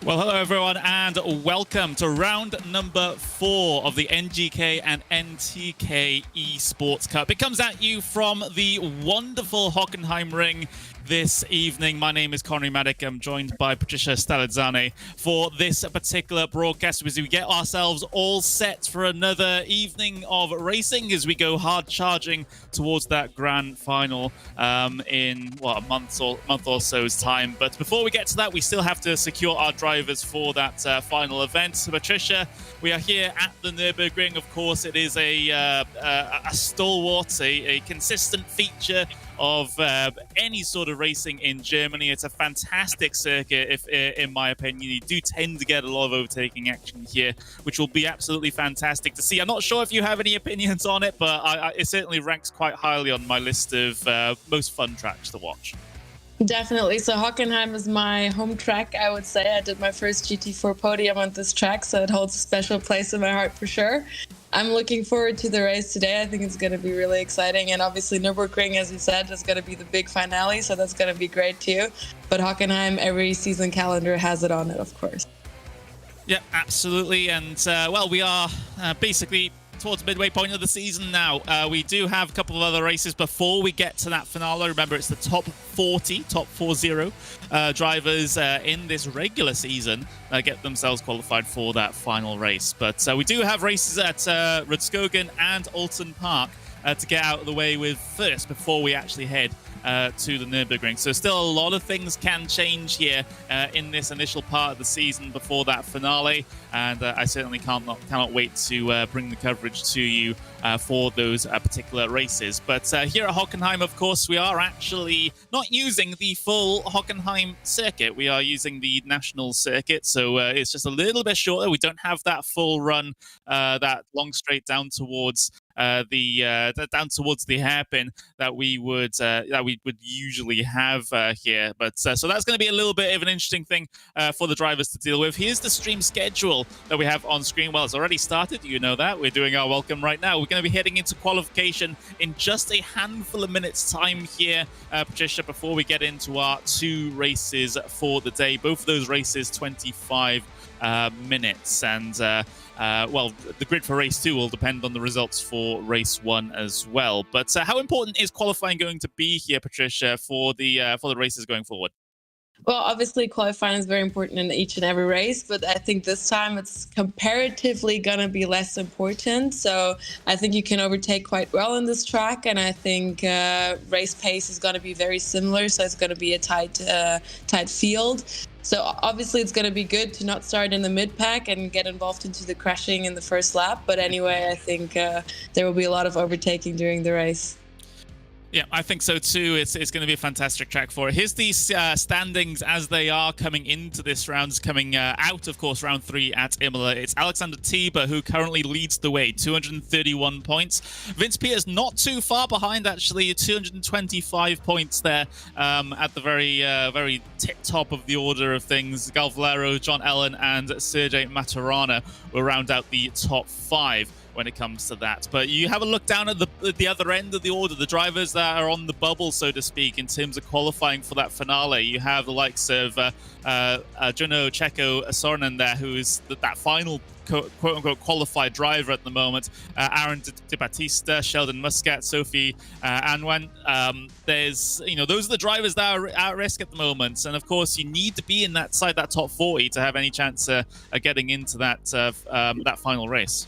Well, hello everyone and welcome to round number 4 of the NGK and NTK Esports Cup. It comes at you from the wonderful Hockenheimring this evening. My name is Connery Maddock. I'm joined by Patricia Stalizzane for this particular broadcast as we get ourselves all set for another evening of racing as we go hard charging towards that grand final in a month or so's time. But before we get to that, we still have to secure our drivers for that final event. So Patricia, we are here at the Nürburgring. Of course, it is a stalwart, a consistent feature of any sort of racing in Germany. It's a fantastic circuit, if in my opinion. You do tend to get a lot of overtaking action here, which will be absolutely fantastic to see. I'm not sure if you have any opinions on it, but it certainly ranks quite highly on my list of most fun tracks to watch. Definitely. So Hockenheim is my home track, I would say. I did my first GT4 podium on this track, so it holds a special place in my heart for sure. I'm looking forward to the race today. I think it's going to be really exciting. And obviously Nürburgring, as you said, is going to be the big finale, so that's going to be great too. But Hockenheim, every season calendar has it on it, of course. Yeah, absolutely. And, well, we are basically towards the midway point of the season now. We do have a couple of other races before we get to that finale. Remember, it's the top 40 drivers in this regular season get themselves qualified for that final race. But we do have races at Rudskogen and Oulton Park to get out of the way with first before we actually head to the Nürburgring. So still a lot of things can change here in this initial part of the season before that finale, and I certainly cannot wait to bring the coverage to you for those particular races. But here at Hockenheim, of course, we are actually not using the full Hockenheim circuit. We are using the national circuit, so it's just a little bit shorter. We don't have that full run, that long straight down towards down towards the hairpin that we would usually have here. But so that's going to be a little bit of an interesting thing for the drivers to deal with. Here's the stream schedule that we have on screen. Well, it's already started. You know that. We're doing our welcome right now. We're going to be heading into qualification in just a handful of minutes time here, Patricia, before we get into our 2 races for the day. Both of those races 25 minutes, and well, the grid for race 2 will depend on the results for race 1 as well. But how important is qualifying going to be here, Patricia, for the races going forward? Well, obviously qualifying is very important in each and every race, but I think this time it's comparatively going to be less important. So I think you can overtake quite well in this track, and I think race pace is going to be very similar, so it's going to be a tight field. So obviously it's going to be good to not start in the mid-pack and get involved into the crashing in the first lap. But anyway, I think there will be a lot of overtaking during the race. Yeah, I think so too. It's going to be a fantastic track for it. Here's the standings as they are coming into this round, coming out, of course, round 3 at Imola. It's Alexander Tieber who currently leads the way, 231 points. Vince Peters not too far behind, actually, 225 points there at the very tip top of the order of things. Gal Valero, John Ellen, and Sergej Maturana will round out the top 5 when it comes to that. But you have a look down at the other end of the order, the drivers that are on the bubble, so to speak, in terms of qualifying for that finale. You have the likes of Juno Checo Sornen there, who is that final quote-unquote qualified driver at the moment. Aaron De Battista, Sheldon Muscat, Sophie Anwen. There's, those are the drivers that are at risk at the moment. And of course, you need to be in that top 40 to have any chance of getting into that final race.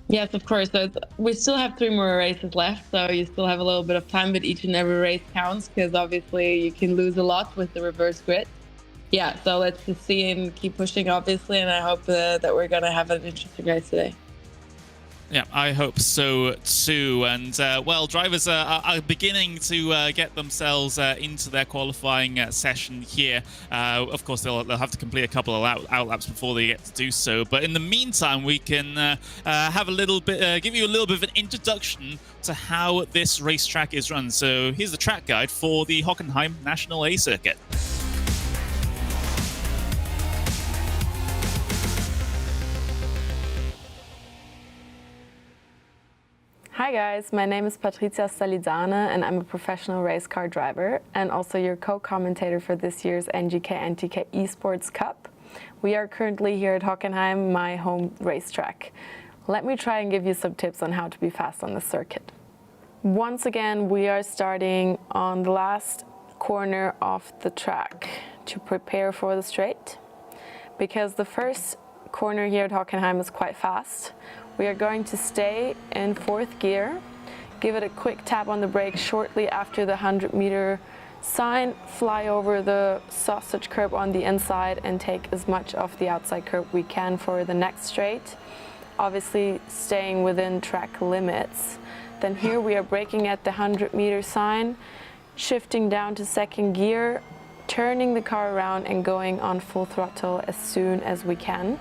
Yes, of course. So we still have 3 more races left, so you still have a little bit of time, but each and every race counts because obviously you can lose a lot with the reverse grid. Yeah, so let's just see and keep pushing, obviously, and I hope that we're going to have an interesting race today. Yeah, I hope so too. And well, drivers are beginning to get themselves into their qualifying session here. Of course, they'll have to complete a couple of outlaps before they get to do so. But in the meantime, we can have a little bit, give you a little bit of an introduction to how this racetrack is run. So here's the track guide for the Hockenheim National A Circuit. Hi guys, my name is Patricia Stalizzane and I'm a professional race car driver and also your co-commentator for this year's NGK NTK Esports Cup. We are currently here at Hockenheim, my home racetrack. Let me try and give you some tips on how to be fast on the circuit. Once again, we are starting on the last corner of the track to prepare for the straight. Because the first corner here at Hockenheim is quite fast, we are going to stay in 4th gear, give it a quick tap on the brake shortly after the 100-meter sign, fly over the sausage curb on the inside and take as much of the outside curb we can for the next straight, obviously staying within track limits. Then here we are braking at the 100-meter sign, shifting down to 2nd gear, turning the car around and going on full throttle as soon as we can.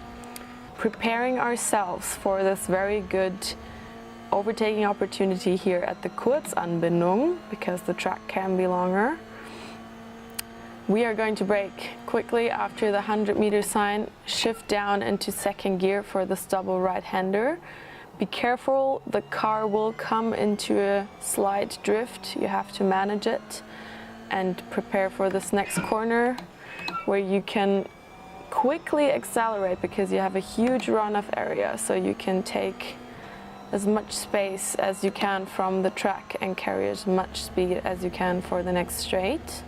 Preparing ourselves for this very good overtaking opportunity here at the Kurzanbindung, because the track can be longer. We are going to brake quickly after the 100-meter sign, shift down into 2nd gear for this double right-hander. Be careful, the car will come into a slight drift, you have to manage it. And prepare for this next corner where you can quickly accelerate because you have a huge runoff area, so you can take as much space as you can from the track and carry as much speed as you can for the next straight.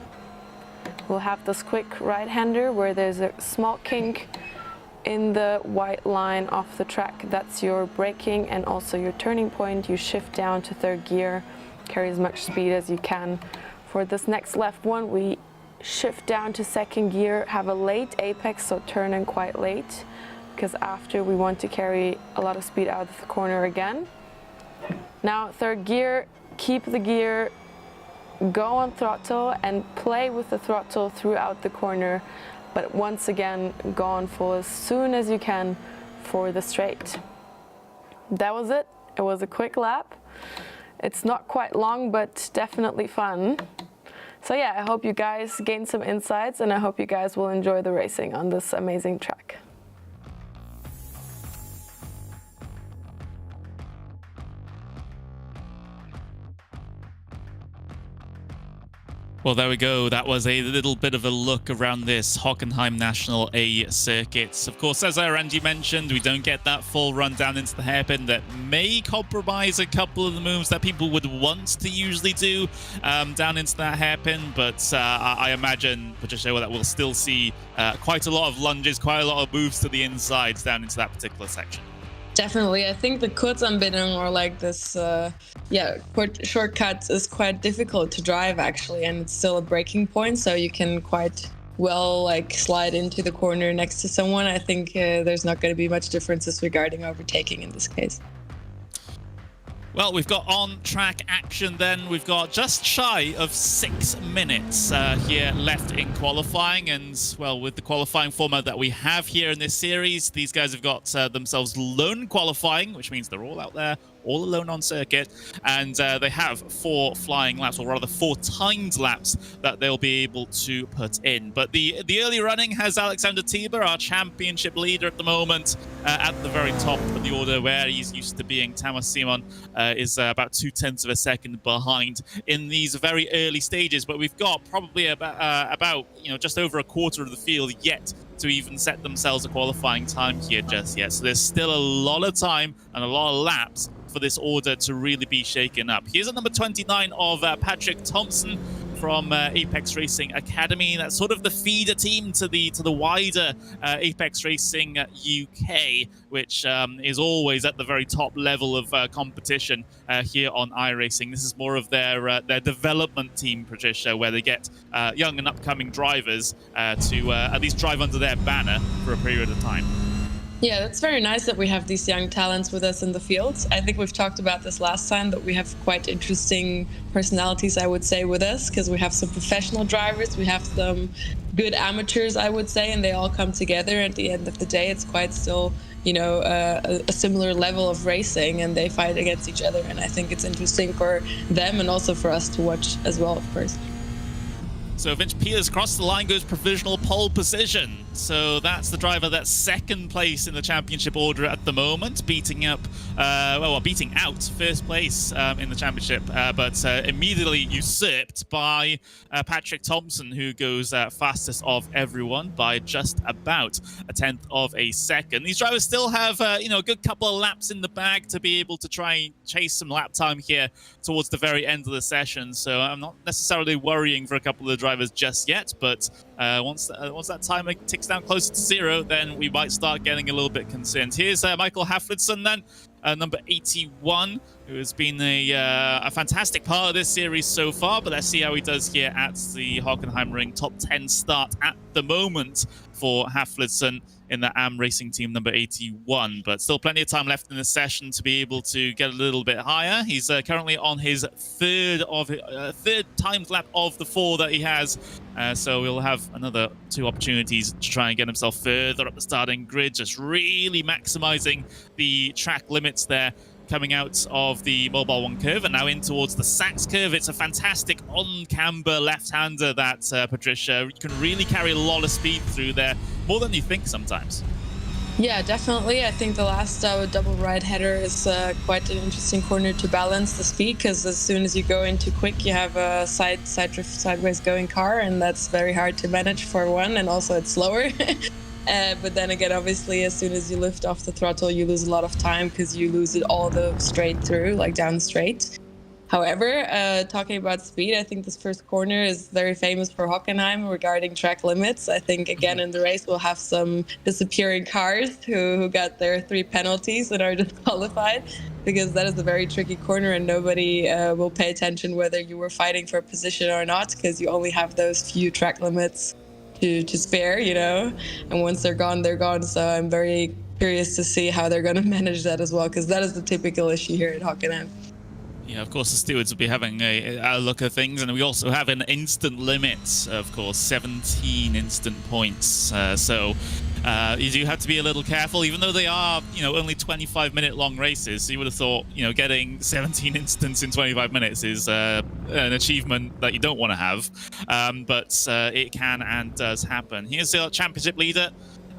We'll have this quick right-hander where there's a small kink in the white line of the track. That's your braking and also your turning point. You shift down to 3rd gear, carry as much speed as you can. For this next left one, we shift down to 2nd gear, have a late apex, so turn in quite late, because after we want to carry a lot of speed out of the corner again. Now 3rd gear, keep the gear, go on throttle and play with the throttle throughout the corner, but once again go on full as soon as you can for the straight. That was it. It was a quick lap. It's not quite long, but definitely fun. So yeah, I hope you guys gained some insights and I hope you guys will enjoy the racing on this amazing track. Well, there we go. That was a little bit of a look around this Hockenheim National A circuit. Of course, as Randy mentioned, we don't get that full run down into the hairpin that may compromise a couple of the moves that people would want to usually do down into that hairpin. But I imagine, Patricia, that we'll still see quite a lot of lunges, quite a lot of moves to the insides down into that particular section. Definitely. I think the Kurzanbindung, or like this shortcut, is quite difficult to drive actually, and it's still a braking point, so you can quite well like slide into the corner next to someone. I think there's not going to be much differences regarding overtaking in this case. Well, we've got on-track action then. We've got just shy of 6 minutes here left in qualifying. And, well, with the qualifying format that we have here in this series, these guys have got themselves lone qualifying, which means they're all out there, all alone on circuit. And they have 4 flying laps, or rather 4 timed laps that they'll be able to put in. But the early running has Alexander Tieber, our championship leader at the moment, at the very top of the order, where he's used to being. Thomas Simon is about 0.2 of a second behind in these very early stages. But we've got probably about just over a quarter of the field yet to even set themselves a qualifying time here just yet. So there's still a lot of time and a lot of laps for this order to really be shaken up. Here's at number 29 of Patrick Thompson from Apex Racing Academy. That's sort of the feeder team to the wider Apex Racing UK, which is always at the very top level of competition here on iRacing. This is more of their development team, Patricia, where they get young and upcoming drivers to at least drive under their banner for a period of time. Yeah, that's very nice that we have these young talents with us in the field. I think we've talked about this last time, that we have quite interesting personalities, I would say, with us, because we have some professional drivers, we have some good amateurs, I would say, and they all come together. At the end of the day, it's quite still, a similar level of racing, and they fight against each other. And I think it's interesting for them and also for us to watch as well, of course. So Vince Peters across the line goes provisional pole position. So that's the driver that's second place in the championship order at the moment, beating out first place in the championship, but immediately usurped by Patrick Thompson, who goes fastest of everyone by just about a tenth of a second. These drivers still have a good couple of laps in the bag to be able to try and chase some lap time here towards the very end of the session. So I'm not necessarily worrying for a couple of drivers just yet, but once that timer ticks down closer to 0, then we might start getting a little bit concerned. Here's Michael Haflidsson then, number 81, who has been a fantastic part of this series so far, but let's see how he does here at the Hockenheimring. Top 10 start at the moment for Haflidsson in the AM Racing Team number 81, but still plenty of time left in the session to be able to get a little bit higher. He's currently on his third timed lap of the 4 that he has, so we'll have another 2 opportunities to try and get himself further up the starting grid, just really maximizing the track limits there, coming out of the Mobile 1 curve and now in towards the Sachs curve. It's a fantastic on-camber left-hander that Patricia can really carry a lot of speed through there, more than you think sometimes. Yeah, definitely. I think the last double right header is quite an interesting corner to balance the speed, because as soon as you go into quick, you have a side drift, sideways going car, and that's very hard to manage for one, and also it's slower. But then again, obviously, as soon as you lift off the throttle, you lose a lot of time because you lose it all the straight through, like down straight. However, talking about speed, I think this first corner is very famous for Hockenheim regarding track limits. I think, again, in the race, we'll have some disappearing cars who got their 3 penalties and are disqualified, because that is a very tricky corner and nobody will pay attention whether you were fighting for a position or not, because you only have those few track limits to spare, and once they're gone, they're gone. So I'm very curious to see how they're going to manage that as well, because that is the typical issue here at Hockenheim. Yeah, of course, the stewards will be having a look at things, and we also have an instant limit, of course, 17 instant points. So you do have to be a little careful, even though they are, only 25-minute long races. So you would have thought, getting 17 instants in 25 minutes is an achievement that you don't want to have, but it can and does happen. Here's the championship leader,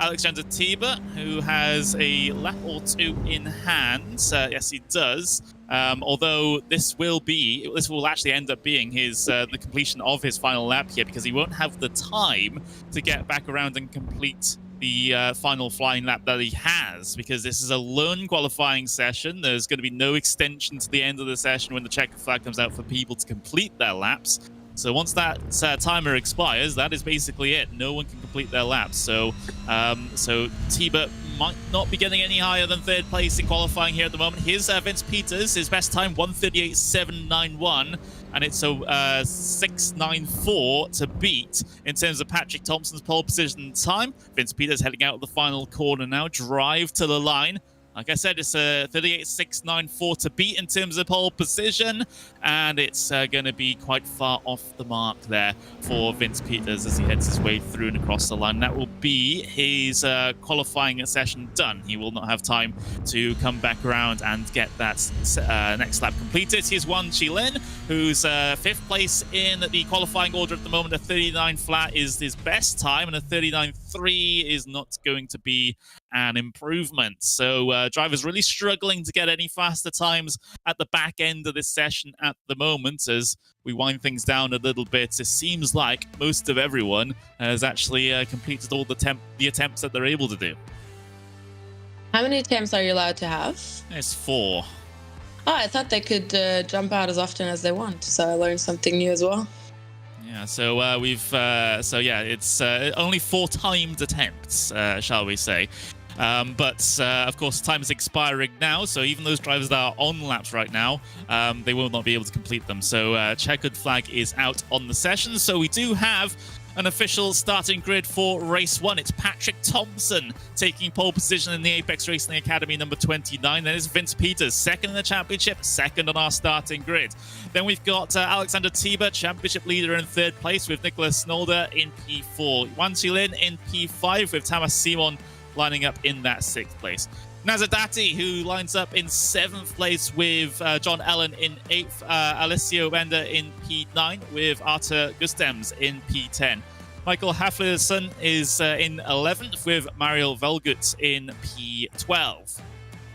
Alexander Tiber, who has a lap or 2 in hand. Yes, he does. Although this will actually end up being his the completion of his final lap here, because he won't have the time to get back around and complete the final flying lap that he has, because this is a lone qualifying session. There's going to be no extension to the end of the session when the checker flag comes out for people to complete their laps. So once that timer expires, that is basically it. No one can complete their laps. So Tiber might not be getting any higher than 3rd place in qualifying here at the moment. Here's Vince Peters, his best time, 1:38.791, and it's a 6:94 to beat in terms of Patrick Thompson's pole position time. Vince Peters heading out of the final corner now, drive to the line. Like I said, it's a 38.694 to beat in terms of pole position, and it's going to be quite far off the mark there for Vince Peters as he heads his way through and across the line. That will be his qualifying session done. He will not have time to come back around and get that next lap completed. Here's Juan Chilin, who's 5th place in the qualifying order at the moment. A 39 flat is his best time, and a 39.3 is not going to be an improvement. So drivers really struggling to get any faster times at the back end of this session at the moment. As we wind things down a little bit, it seems like most of everyone has actually completed all the attempts that they're able to do. How many attempts are you allowed to have? It's 4. Oh, I thought they could jump out as often as they want, so I learned something new as well. Yeah, so it's only 4 timed attempts, shall we say. But of course, time is expiring now, so even those drivers that are on laps right now, they will not be able to complete them. So checkered flag is out on the session. So we do have an official starting grid for race 1. It's Patrick Thompson taking pole position in the Apex Racing Academy number 29. Then it's Vince Peters, 2nd in the championship, 2nd on our starting grid. Then we've got Alexander Tiber, championship leader in 3rd place, with Nicholas Zolder in P4. Juan Chilin in P5, with Thomas Simon lining up in that 6th place. Nazadati, who lines up in 7th place with John Ellen in 8th, Alessio Bender in P9 with Arthur Gustems in P10. Michael Haflerson is in 11th with Mario Velgut in P12.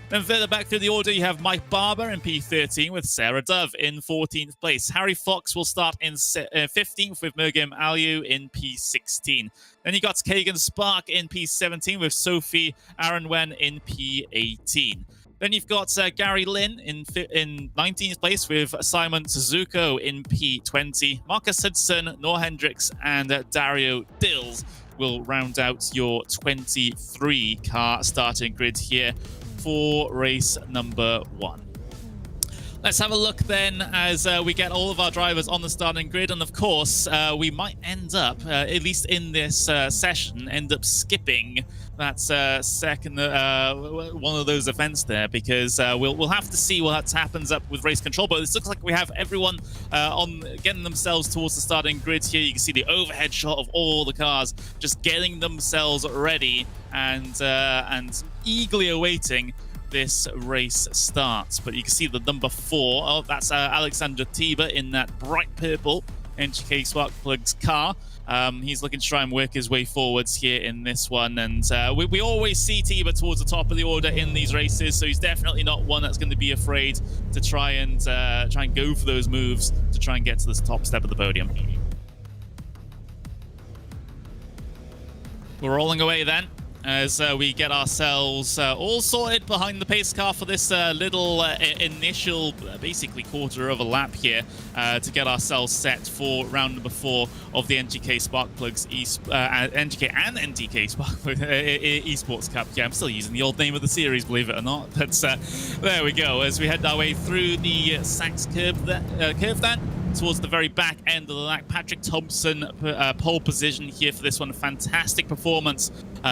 Then further back through the order, you have Mike Barber in P13 with Sarah Dove in 14th place. Harry Fox will start in 15th with Mergem Aliu in P16. Then you got Kagan Spark in P17 with Sophie Aranwen in P18. Then you've got Gary Lynn in 19th place with Simon Suzuko in P20. Marcus Hudson, Noah Hendricks, and Dario Dills will round out your 23-car starting grid here for race number 1. Let's have a look then as we get all of our drivers on the starting grid. And of course, we might end up, at least in this session, end up skipping that second one of those events there, because we'll have to see what happens up with race control. But it looks like we have everyone on getting themselves towards the starting grid here. You can see the overhead shot of all the cars just getting themselves ready and eagerly awaiting this race starts. But you can see the number 4. Oh, that's Alexander Tiber in that bright purple NGK Sparkplugs car. He's looking to try and work his way forwards here in this one. And we always see Tiber towards the top of the order in these races, so he's definitely not one that's going to be afraid to try and go for those moves to try and get to the top step of the podium. We're rolling away then, as we get ourselves all sorted behind the pace car for this little initial, basically quarter of a lap here to get ourselves set for round number 4 of the NGK Sparkplugs NGK and NTK Sparkplugs Esports Cup. Yeah, I'm still using the old name of the series, believe it or not. But there we go, as we head our way through the Sachs curve then. Towards the very back end of the lap, Patrick Thompson pole position here for this one. A fantastic performance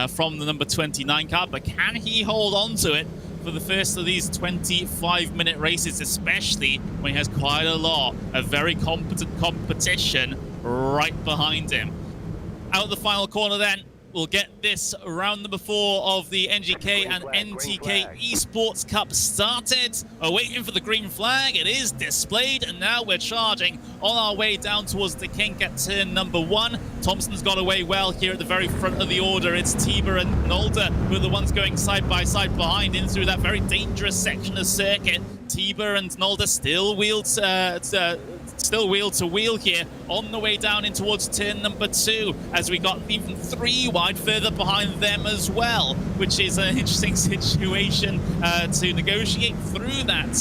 from the number 29 car, but can he hold on to it for the first of these 25-minute races, especially when he has quite a lot of very competent competition right behind him? Out the final corner then, we'll get this round number 4 of the NGK and NTK Esports Cup started. We're waiting for the green flag. It is displayed, and now we're charging on our way down towards the kink at turn number 1. Thompson's got away well here at the very front of the order. It's Tiber and Nolder who are the ones going side by side behind in through that very dangerous section of circuit. Tiber and Nolder still wheel to wheel here on the way down in towards turn number 2, as we got even 3 wide further behind them as well, which is an interesting situation to negotiate through that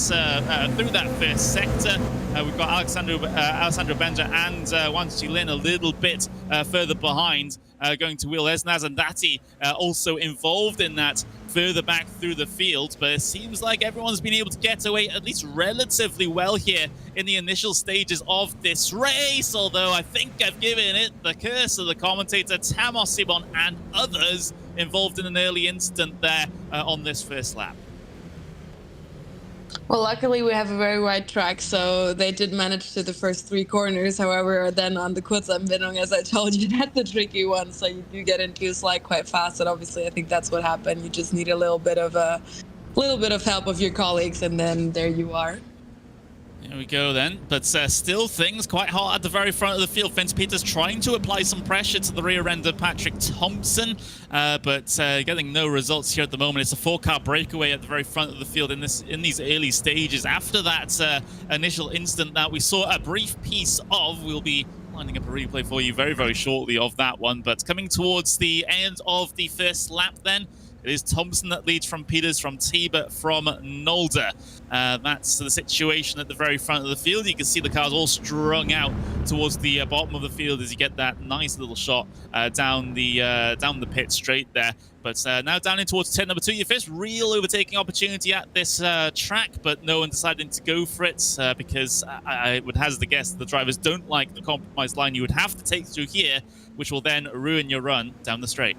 first sector. We've got Alessandro Benja and Wan Lin a little bit further behind, going to wheel. There's Nazandati also involved in that further back through the field, but it seems like everyone's been able to get away at least relatively well here in the initial stages of this race, although I think I've given it the curse of the commentator Tamos Sibon and others involved in an early incident there on this first lap. Well, luckily we have a very wide track, so they did manage to the first 3 corners. However, then on the Kurzanbindung, as I told you, that's the tricky one. So you do get into a slide quite fast, and obviously I think that's what happened. You just need a little bit of help of your colleagues, and then there you are. There we go then, but still things quite hot at the very front of the field. Vince Peters trying to apply some pressure to the rear end of Patrick Thompson, but getting no results here at the moment. It's a 4-car breakaway at the very front of the field in these early stages. After that initial incident that we saw a brief piece of, we'll be lining up a replay for you very, very shortly of that one. But coming towards the end of the first lap then, it is Thompson that leads from Peters, from Tiber, from Nolder. That's the situation at the very front of the field. You can see the cars all strung out towards the bottom of the field as you get that nice little shot down the pit straight there. But now down in towards turn number 2, your first real overtaking opportunity at this track, but no one decided to go for it because I would hazard the guess that the drivers don't like the compromised line you would have to take through here, which will then ruin your run down the straight.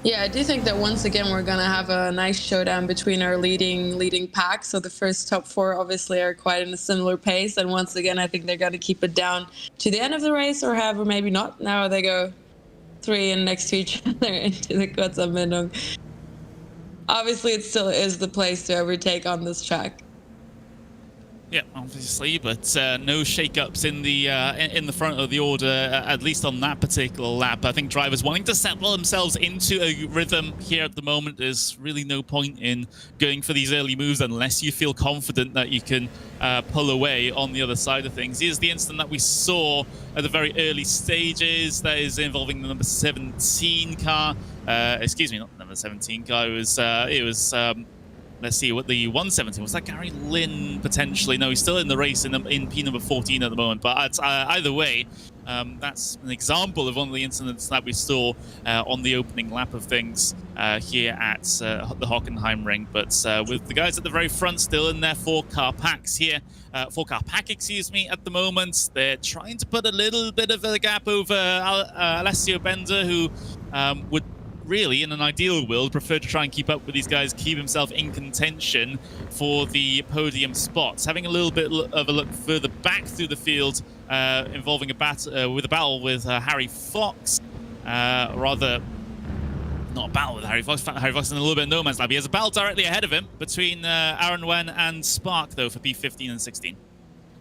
Yeah, I do think that once again we're going to have a nice showdown between our leading pack. So the first top 4 obviously are quite in a similar pace. And once again, I think they're going to keep it down to the end of the race, or however, maybe not. Now they go 3 and next to each other into the Kurzanbindung. obviously it still is the place to overtake on this track. Yeah, obviously, but no shake-ups in the front of the order, at least on that particular lap. I think drivers wanting to settle themselves into a rhythm here at the moment. There's really no point in going for these early moves unless you feel confident that you can pull away on the other side of things. Here's the incident that we saw at the very early stages. That is involving the number 17 car. Excuse me, not number 17 car. It was. Let's see what the 117 was. That Gary Lynn potentially? No, he's still in the race in P number 14 at the moment. But either way, that's an example of one of the incidents that we saw on the opening lap of things here at the Hockenheimring. But with the guys at the very front still in their 4-car packs here, 4-car pack, excuse me, at the moment, they're trying to put a little bit of a gap over Alessio Bender, who would really, in an ideal world, prefer to try and keep up with these guys, keep himself in contention for the podium spots. Having a little bit of a look further back through the field, involving a battle with Harry Fox, rather not a battle with Harry Fox. Harry Fox in a little bit of no man's land. He has a battle directly ahead of him between Aaron Wen and Spark, though, for P15 and 16.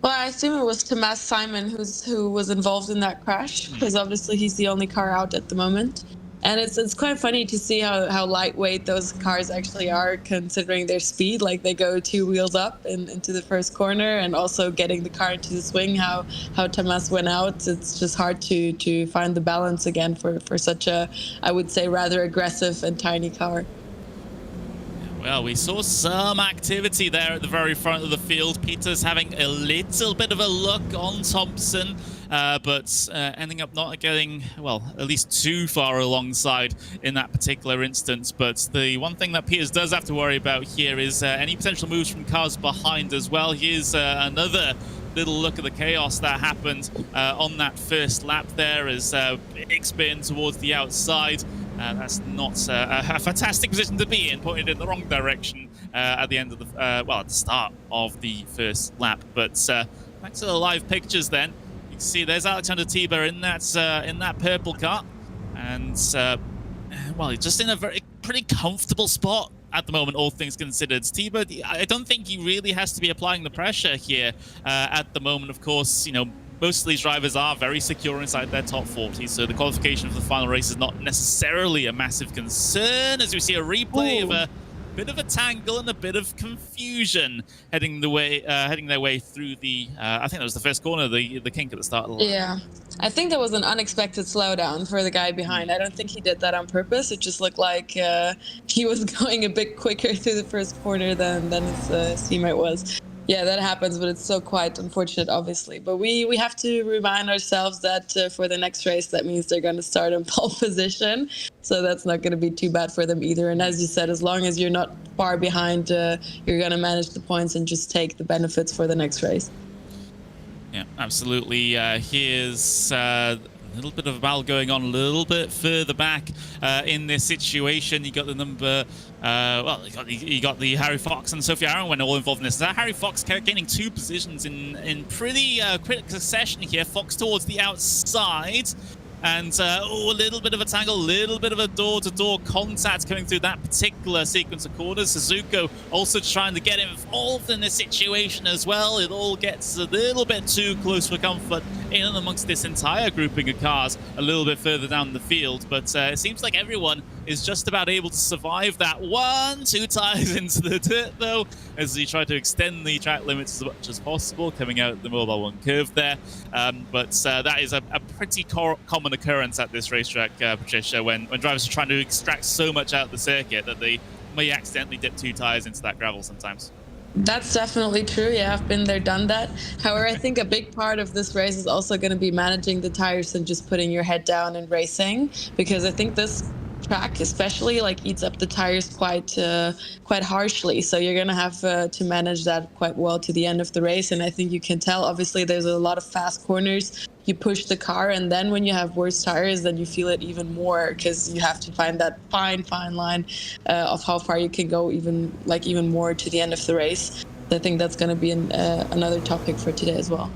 Well, I assume it was Tomas Simon who was involved in that crash, because obviously he's the only car out at the moment. And it's quite funny to see how lightweight those cars actually are, considering their speed. Like, they go 2 wheels up into the first corner, and also getting the car into the swing, how Tomas went out. It's just hard to find the balance again for such a, I would say, rather aggressive and tiny car. Well, we saw some activity there at the very front of the field. Peter's having a little bit of a look on Thompson, but ending up not getting, well, at least too far alongside in that particular instance. But the one thing that Peters does have to worry about here is any potential moves from cars behind as well. Here's another little look at the chaos that happened on that first lap there as big spin towards the outside. That's not a fantastic position to be in, pointed in the wrong direction at the end of the, at the start of the first lap. But back to the live pictures then. You can see there's Alexander Tiber in that purple car. And, well, he's just in a pretty comfortable spot at the moment, all things considered. Tiber, I don't think he really has to be applying the pressure here at the moment. Of course, you know, most of these drivers are very secure inside their top 40, so the qualification for the final race is not necessarily a massive concern, as we see a replay of a bit of a tangle and a bit of confusion heading their way through the, I think that was the first corner, the kink at the start of the lap. Yeah, I think that was an unexpected slowdown for the guy behind. I don't think he did that on purpose. It just looked like he was going a bit quicker through the first corner than his teammate was. Yeah, that happens, but it's still quite unfortunate, obviously. But we have to remind ourselves that for the next race, that means they're going to start in pole position. So that's not going to be too bad for them either. And as you said, as long as you're not far behind, you're going to manage the points and just take the benefits for the next race. Yeah, absolutely. Here's a little bit of a battle going on a little bit further back in this situation. You got the number, you got the Harry Fox and Sophie Aaron when all involved in this. Harry Fox gaining 2 positions in pretty quick succession here. Fox towards the outside. And a little bit of a tangle, a little bit of a door-to-door contact coming through that particular sequence of corners. Suzuko also trying to get involved in this situation as well. It all gets a little bit too close for comfort in and amongst this entire grouping of cars a little bit further down the field. But it seems like everyone is just about able to survive that 1-2 tires into the dirt, though, as he tried to extend the track limits as much as possible, coming out the Mobile 1 curve there. But that is a pretty common occurrence at this racetrack, Patricia, when drivers are trying to extract so much out of the circuit that they may accidentally dip 2 tires into that gravel sometimes. That's definitely true. Yeah, I've been there, done that. However, I think a big part of this race is also going to be managing the tires and just putting your head down and racing, because I think this track especially eats up the tires quite harshly, so you're gonna have to manage that quite well to the end of the race. And I think you can tell, obviously, there's a lot of fast corners. You push the car, and then when you have worse tires, then you feel it even more, because you have to find that fine line of how far you can go, even more to the end of the race. I think that's going to be another topic for today as well.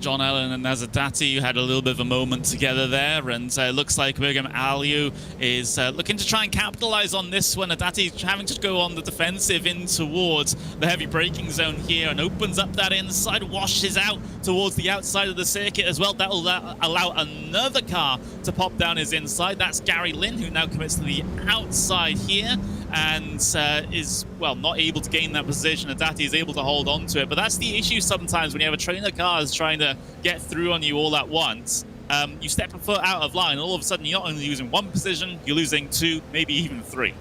John Allen and Nazadati had a little bit of a moment together there, and it looks like Birgam Aliu is looking to try and capitalize on this one. Adati having to go on the defensive in towards the heavy braking zone here and opens up that inside, washes out towards the outside of the circuit as well. That will allow another car to pop down his inside. That's Gary Lynn, who now commits to the outside here and is, well, not able to gain that position. Adati is able to hold on to it, but that's the issue sometimes when you have a train of cars trying to get through on you all at once. You step a foot out of line, and all of a sudden you're not only losing one position, you're losing two, maybe even three.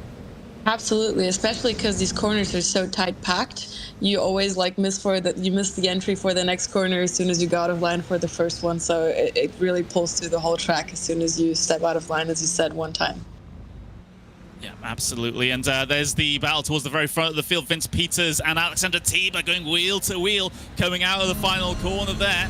Absolutely, especially because these corners are so tight packed. You always like miss the entry for the next corner as soon as you go out of line for the first one. So it really pulls through the whole track as soon as you step out of line, as you said one time. Yeah, absolutely. And there's the battle towards the very front of the field. Vince Peters and Alexander Tiber going wheel to wheel, coming out of the final corner there.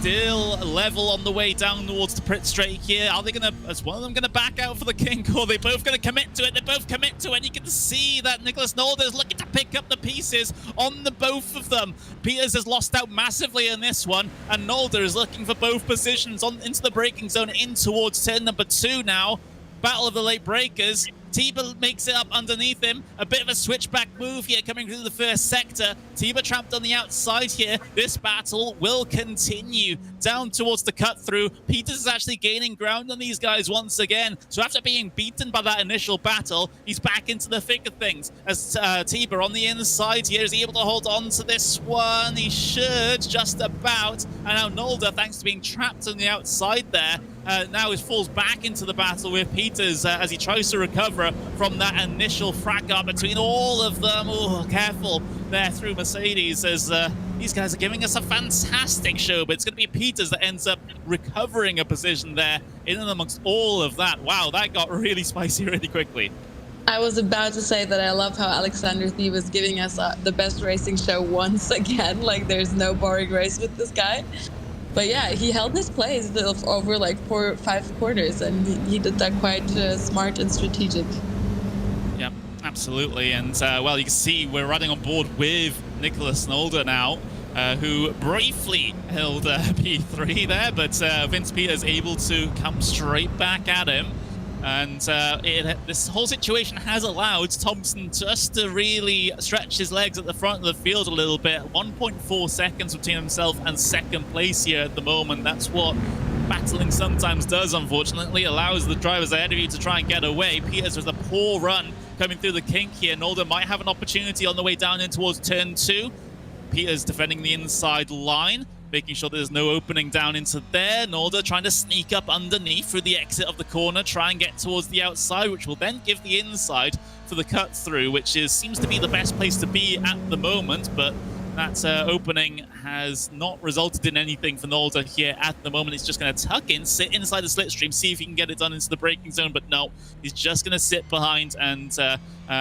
Still level on the way down towards the pit straight here. Are they going to, is one of them going to back out for the kink, or are they both going to commit to it? They both commit to it. You can see that Nicholas Nolder is looking to pick up the pieces on the both of them. Peters has lost out massively in this one, and Nolder is looking for both positions on into the braking zone in towards turn number 2 now. Battle of the late breakers. Tiber makes it up underneath him. A bit of a switchback move here coming through the first sector. Tiber trapped on the outside here. This battle will continue down towards the cut through. Peters is actually gaining ground on these guys once again. So after being beaten by that initial battle, he's back into the thick of things. As Tiber on the inside here, is he able to hold on to this one? He should, just about. And now Nolder, thanks to being trapped on the outside there, now he falls back into the battle with Peters as he tries to recover from that initial fracas between all of them. Oh, careful there through Mercedes as these guys are giving us a fantastic show, but it's going to be Peters that ends up recovering a position there in and amongst all of that. Wow, that got really spicy really quickly. I was about to say that I love how Alexander Thiel was giving us the best racing show once again. Like, there's no boring race with this guy. But yeah, he held his place over like 4 or 5 corners, and he did that quite smart and strategic. Yeah, absolutely. And well, you can see we're running on board with Nicholas Nolder now, who briefly held P3 there, but Vince Peters able to come straight back at him. And this whole situation has allowed Thompson just to really stretch his legs at the front of the field a little bit. 1.4 seconds between himself and second place here at the moment. That's what battling sometimes does, unfortunately. Allows the drivers ahead of you to try and get away. Peters with a poor run coming through the kink here. Nolder might have an opportunity on the way down in towards turn 2. Peters defending the inside line, making sure there's no opening down into there. Nolder trying to sneak up underneath through the exit of the corner, try and get towards the outside, which will then give the inside for the cut through, which seems to be the best place to be at the moment, but that opening has not resulted in anything for Nolder here at the moment. He's just going to tuck in, sit inside the slipstream, see if he can get it done into the braking zone, but no, he's just going to sit behind and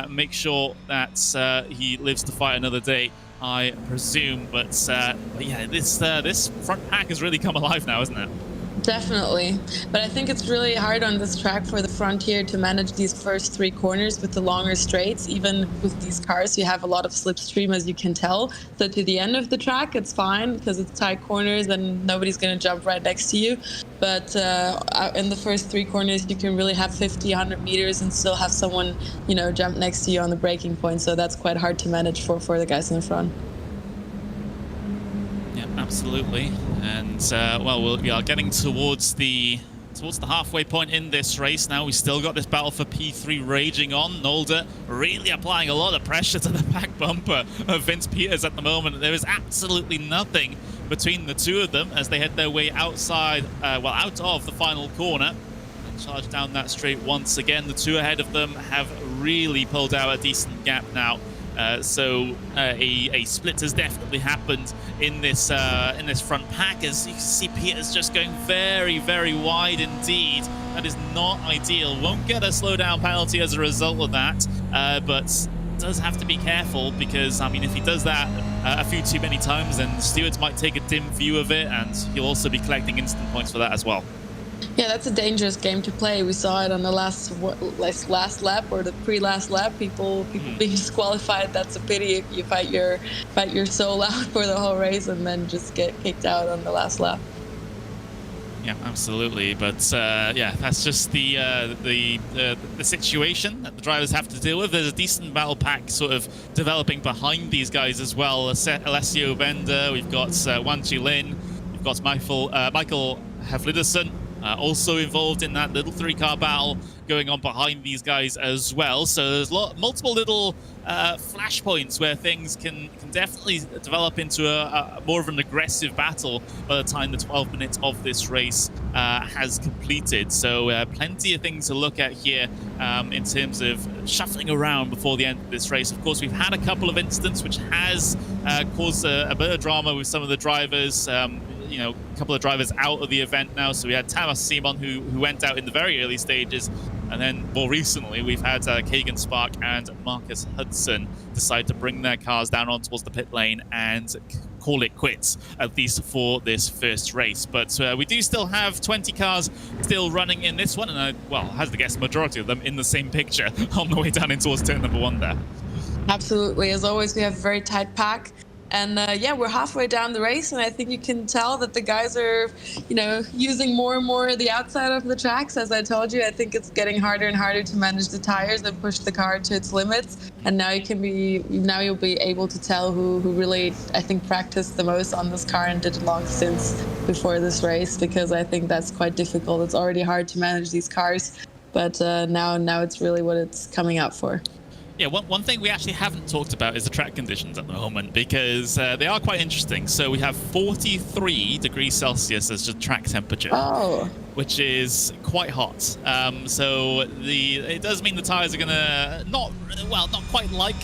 make sure that he lives to fight another day, I presume. But yeah, this front pack has really come alive now, isn't it? Definitely. But I think it's really hard on this track for the Frontier to manage these first 3 corners with the longer straights. Even with these cars, you have a lot of slipstream, as you can tell. So to the end of the track, it's fine because it's tight corners and nobody's going to jump right next to you. But in the first 3 corners, you can really have 50, 100 meters and still have someone, you know, jump next to you on the braking point. So that's quite hard to manage for the guys in the front. Yeah, absolutely. And well, we are getting towards the halfway point in this race now. We still got this battle for P3 raging on. Nolder really applying a lot of pressure to the back bumper of Vince Peters at the moment. There is absolutely nothing between the two of them as they head their way outside, out of the final corner. And charge down that straight once again. The two ahead of them have really pulled out a decent gap now. So a split has definitely happened in this front pack, as you can see Peters just going very, very wide indeed. That is not ideal. Won't get a slowdown penalty as a result of that, but does have to be careful because, I mean, if he does that a few too many times, then stewards might take a dim view of it, and he'll also be collecting instant points for that as well. Yeah, that's a dangerous game to play. We saw it on the last lap or the pre-last lap. People being disqualified. That's a pity if you fight your soul out for the whole race and then just get kicked out on the last lap. Yeah, absolutely. But yeah, that's just the situation that the drivers have to deal with. There's a decent battle pack sort of developing behind these guys as well. Alessio Bender, we've got Wan Chi-Lin, we've got Michael Hafliderson. Also involved in that little 3-car battle going on behind these guys as well. So there's multiple little flashpoints where things can definitely develop into a more of an aggressive battle by the time the 12 minutes of this race has completed. So plenty of things to look at here in terms of shuffling around before the end of this race. Of course, we've had a couple of incidents which has caused a bit of drama with some of the drivers. You know, a couple of drivers out of the event now. So we had Thomas Simon who went out in the very early stages, and then more recently we've had Kagan Spark and Marcus Hudson decide to bring their cars down on towards the pit lane and call it quits, at least for this first race. But we do still have 20 cars still running in this one, and well, has to guess majority of them in the same picture on the way down in towards turn number 1 there. Absolutely. As always, we have a very tight pack. And yeah, we're halfway down the race, and I think you can tell that the guys are, you know, using more and more the outside of the tracks. As I told you, I think it's getting harder and harder to manage the tires and push the car to its limits. And now you'll be able to tell who really, I think, practiced the most on this car and did long stints before this race, because I think that's quite difficult. It's already hard to manage these cars, but now it's really what it's coming out for. Yeah, one thing we actually haven't talked about is the track conditions at the moment, because they are quite interesting. So we have 43 degrees Celsius as the track temperature, which is quite hot. So it does mean the tires are gonna not quite like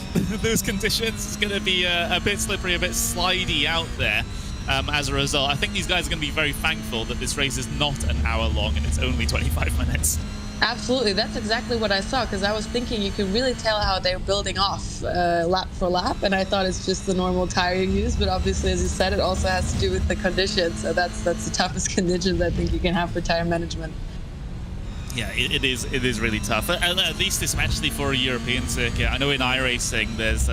those conditions. It's gonna be a bit slippery, a bit slidey out there. As a result, I think these guys are going to be very thankful that this race is not an hour long and it's only 25 minutes. Absolutely. That's exactly what I saw, because I was thinking you can really tell how they're building off lap for lap, and I thought it's just the normal tire you use, but obviously, as you said, it also has to do with the conditions. So that's the toughest conditions I think you can have for tire management. Yeah, it is really tough, at least especially for a European circuit. I know in iRacing there's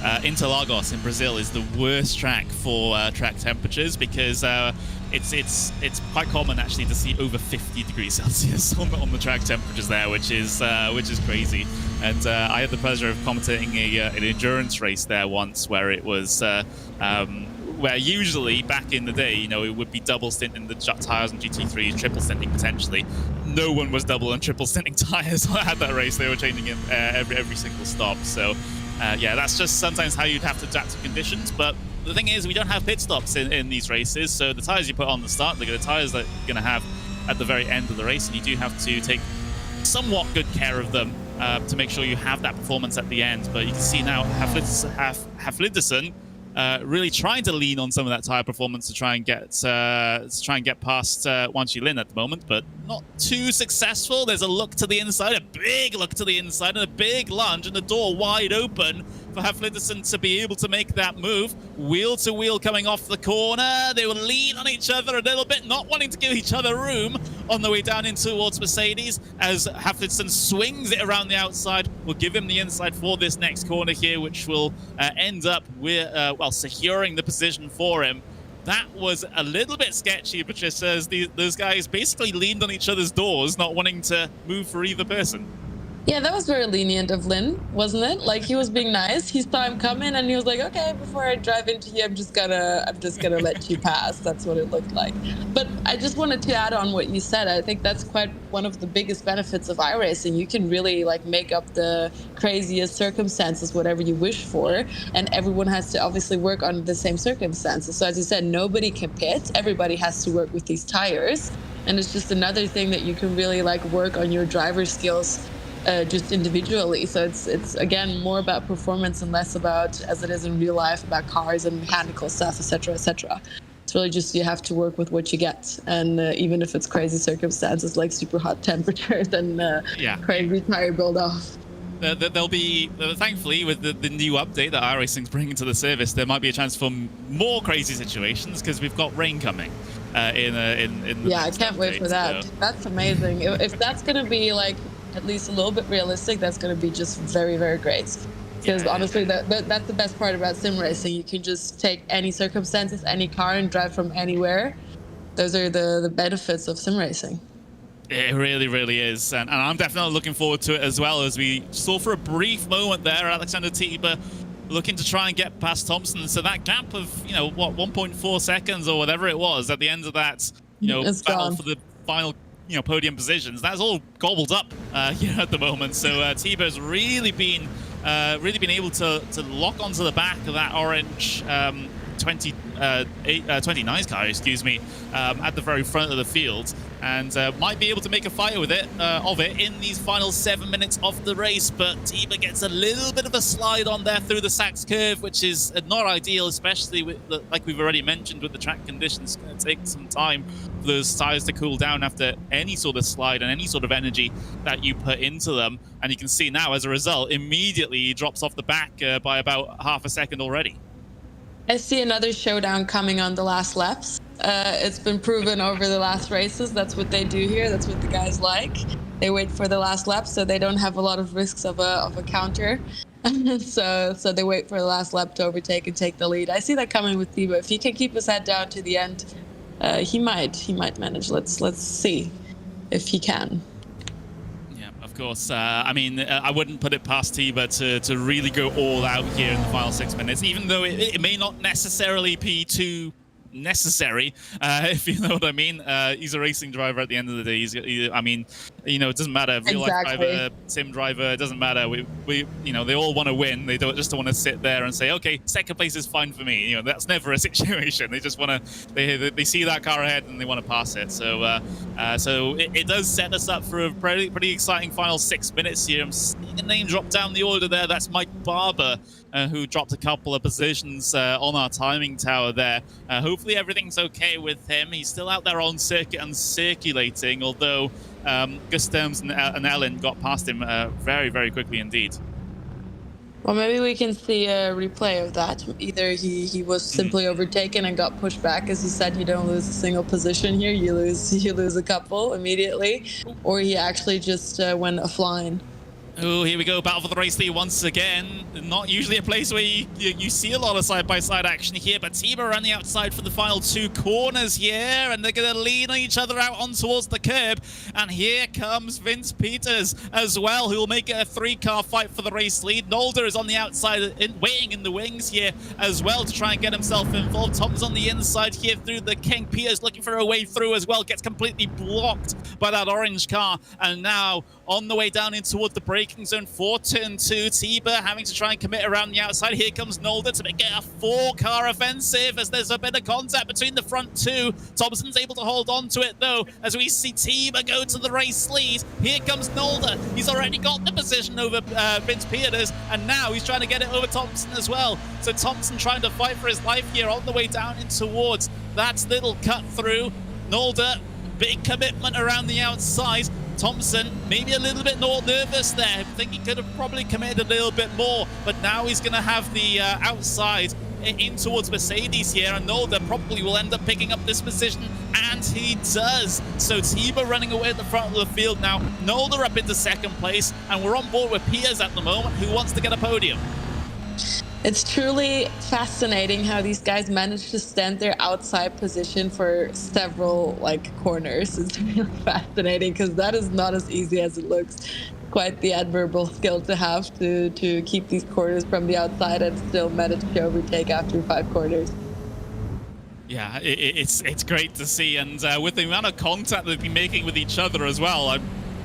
Interlagos in Brazil is the worst track for track temperatures, because it's quite common actually to see over 50 degrees Celsius on the track temperatures there, which is crazy. And I had the pleasure of commentating an endurance race there once, where it was where usually back in the day, you know, it would be double stinting the tires on GT3s, triple stinting potentially. No one was double and triple stinting tires at that race. They were changing it every single stop. So yeah, that's just sometimes how you'd have to adapt to conditions. But the thing is, we don't have pit stops in these races, so the tires you put on the start, they're the tires that you're going to have at the very end of the race, and you do have to take somewhat good care of them to make sure you have that performance at the end. But you can see now Hafliderson really trying to lean on some of that tire performance to try and get past Wan Chi-Lin at the moment, but not too successful. There's a look to the inside, a big look to the inside, and a big lunge, and the door wide open for Hafliderson to be able to make that move. Wheel to wheel coming off the corner. They will lean on each other a little bit, not wanting to give each other room on the way down in towards Mercedes, as Hafliderson swings it around the outside. Will give him the inside for this next corner here, which will end up with securing the position for him. That was a little bit sketchy, Patricia, as those guys basically leaned on each other's doors, not wanting to move for either person. Yeah, that was very lenient of Lin, wasn't it? Like, he was being nice. He saw him coming, and he was like, "Okay, before I drive into you, I'm just gonna let you pass." That's what it looked like. But I just wanted to add on what you said. I think that's quite one of the biggest benefits of iRacing. You can really make up the craziest circumstances, whatever you wish for, and everyone has to obviously work on the same circumstances. So as you said, nobody can pit. Everybody has to work with these tires, and it's just another thing that you can really work on your driver skills. Just individually. So it's again more about performance and less about, as it is in real life, about cars and mechanical stuff, etc., etc. It's really just you have to work with what you get, and even if it's crazy circumstances like super hot temperatures and crazy tire build off. There'll be, thankfully, with the new update that iRacing's bringing to the service, there might be a chance for more crazy situations, because we've got rain coming. in the Yeah, I next can't wait for update, that. so. That's amazing. If that's going to be like at least a little bit realistic, that's going to be just very, very great. Because honestly, that's the best part about sim racing. You can just take any circumstances, any car, and drive from anywhere. Those are the benefits of sim racing. It really, really is. And I'm definitely looking forward to it as well, as we saw for a brief moment there, Alexander Tiber looking to try and get past Thompson. So that gap of, you know, what, 1.4 seconds or whatever it was at the end of that, you know, It's battle gone. for the final, you know, podium positions, that's all gobbled up here at the moment. So Tiber's really been able to lock onto the back of that orange 29's car, excuse me, at the very front of the field, and might be able to make a fight with it in these final 7 minutes of the race. But Tiber gets a little bit of a slide on there through the Sachs curve, which is not ideal, especially with like we've already mentioned, with the track conditions. It's going to take some time for those tires to cool down after any sort of slide and any sort of energy that you put into them. And you can see now, as a result, immediately he drops off the back by about half a second already. I see another showdown coming on the last laps. It's been proven over the last races. That's what they do here. That's what the guys like. They wait for the last lap, so they don't have a lot of risks of a counter. so they wait for the last lap to overtake and take the lead. I see that coming with Tiber. If he can keep his head down to the end, he might manage. Let's see if he can. Of course, I mean, I wouldn't put it past Tiber to really go all out here in the final 6 minutes, even though it may not necessarily be too necessary, if you know what I mean. He's a racing driver at the end of the day. I mean, you know, it doesn't matter. Real life driver, sim driver, it doesn't matter. We you know, they all want to win. They don't just want to sit there and say, okay, second place is fine for me. You know, that's never a situation. They just want to, they see that car ahead and they want to pass it. So so it does set us up for a pretty exciting final 6 minutes here. I'm seeing a name drop down the order there. That's Mike Barber, who dropped a couple of positions on our timing tower there. Hopefully everything's okay with him. He's still out there on circuit and circulating, although Gustems and Ellen got past him very, very quickly indeed. Well, maybe we can see a replay of that. Either he was simply overtaken and got pushed back. As you said, you don't lose a single position here. You lose a couple immediately. Or he actually just went offline. Oh, here we go. Battle for the race lead once again. Not usually a place where you see a lot of side-by-side action here, but Tiber on the outside for the final 2 corners here, and they're going to lean each other out on towards the curb. And here comes Vince Peters as well, who will make it a 3-car fight for the race lead. Nolder is on the outside, waiting in the wings here as well to try and get himself involved. Tom's on the inside here through the King. Peters looking for a way through as well, gets completely blocked by that orange car, and now on the way down in towards the braking zone for turn 2. Tiber having to try and commit around the outside. Here comes Nolder to make it a 4-car offensive as there's a bit of contact between the front 2. Thompson's able to hold on to it though as we see Tiber go to the race lead. Here comes Nolder. He's already got the position over Vince Peters, and now he's trying to get it over Thompson as well. So Thompson trying to fight for his life here on the way down in towards that little cut through. Nolder, big commitment around the outside. Thompson, maybe a little bit more nervous there. I think he could have probably committed a little bit more, but now he's going to have the outside in towards Mercedes here, and Nolder probably will end up picking up this position, and he does. So Tiber running away at the front of the field now. Nolder up into 2nd place, and we're on board with Peters at the moment, who wants to get a podium. It's truly fascinating how these guys manage to stand their outside position for several corners. It's really fascinating because that is not as easy as it looks. Quite the admirable skill to have to keep these corners from the outside and still manage to overtake after 5 corners. Yeah, it's great to see, and with the amount of contact they've been making with each other as well, I'm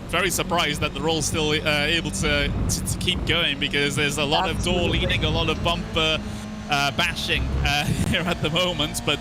very surprised that they're all still able to keep going, because there's a lot of door leaning, a lot of bumper bashing here at the moment. But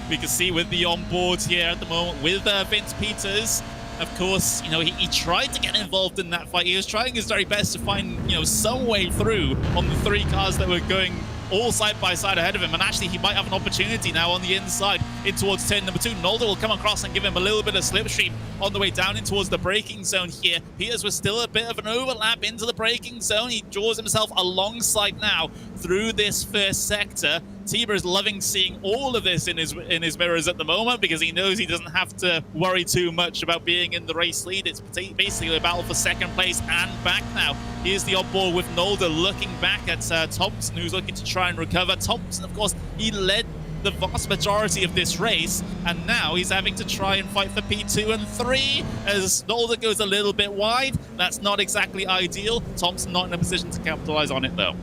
we can see with the onboards here at the moment with Vince Peters, of course, you know, he tried to get involved in that fight. He was trying his very best to find, you know, some way through on the 3 cars that were going all side by side ahead of him, and actually he might have an opportunity now on the inside. in towards turn number 2. Nolder will come across and give him a little bit of slipstream on the way down in towards the braking zone here. Peters was still a bit of an overlap into the braking zone. He draws himself alongside now through this first sector. Tiber is loving seeing all of this in his mirrors at the moment because he knows he doesn't have to worry too much about being in the race lead. It's basically a battle for second place and back now. Here's the onboard with Nolder looking back at Thompson, who's looking to try and recover. Thompson, of course, he led the vast majority of this race, and now he's having to try and fight for P2 and 3 as Zolder goes a little bit wide. That's not exactly ideal. Thompson not in a position to capitalize on it, though.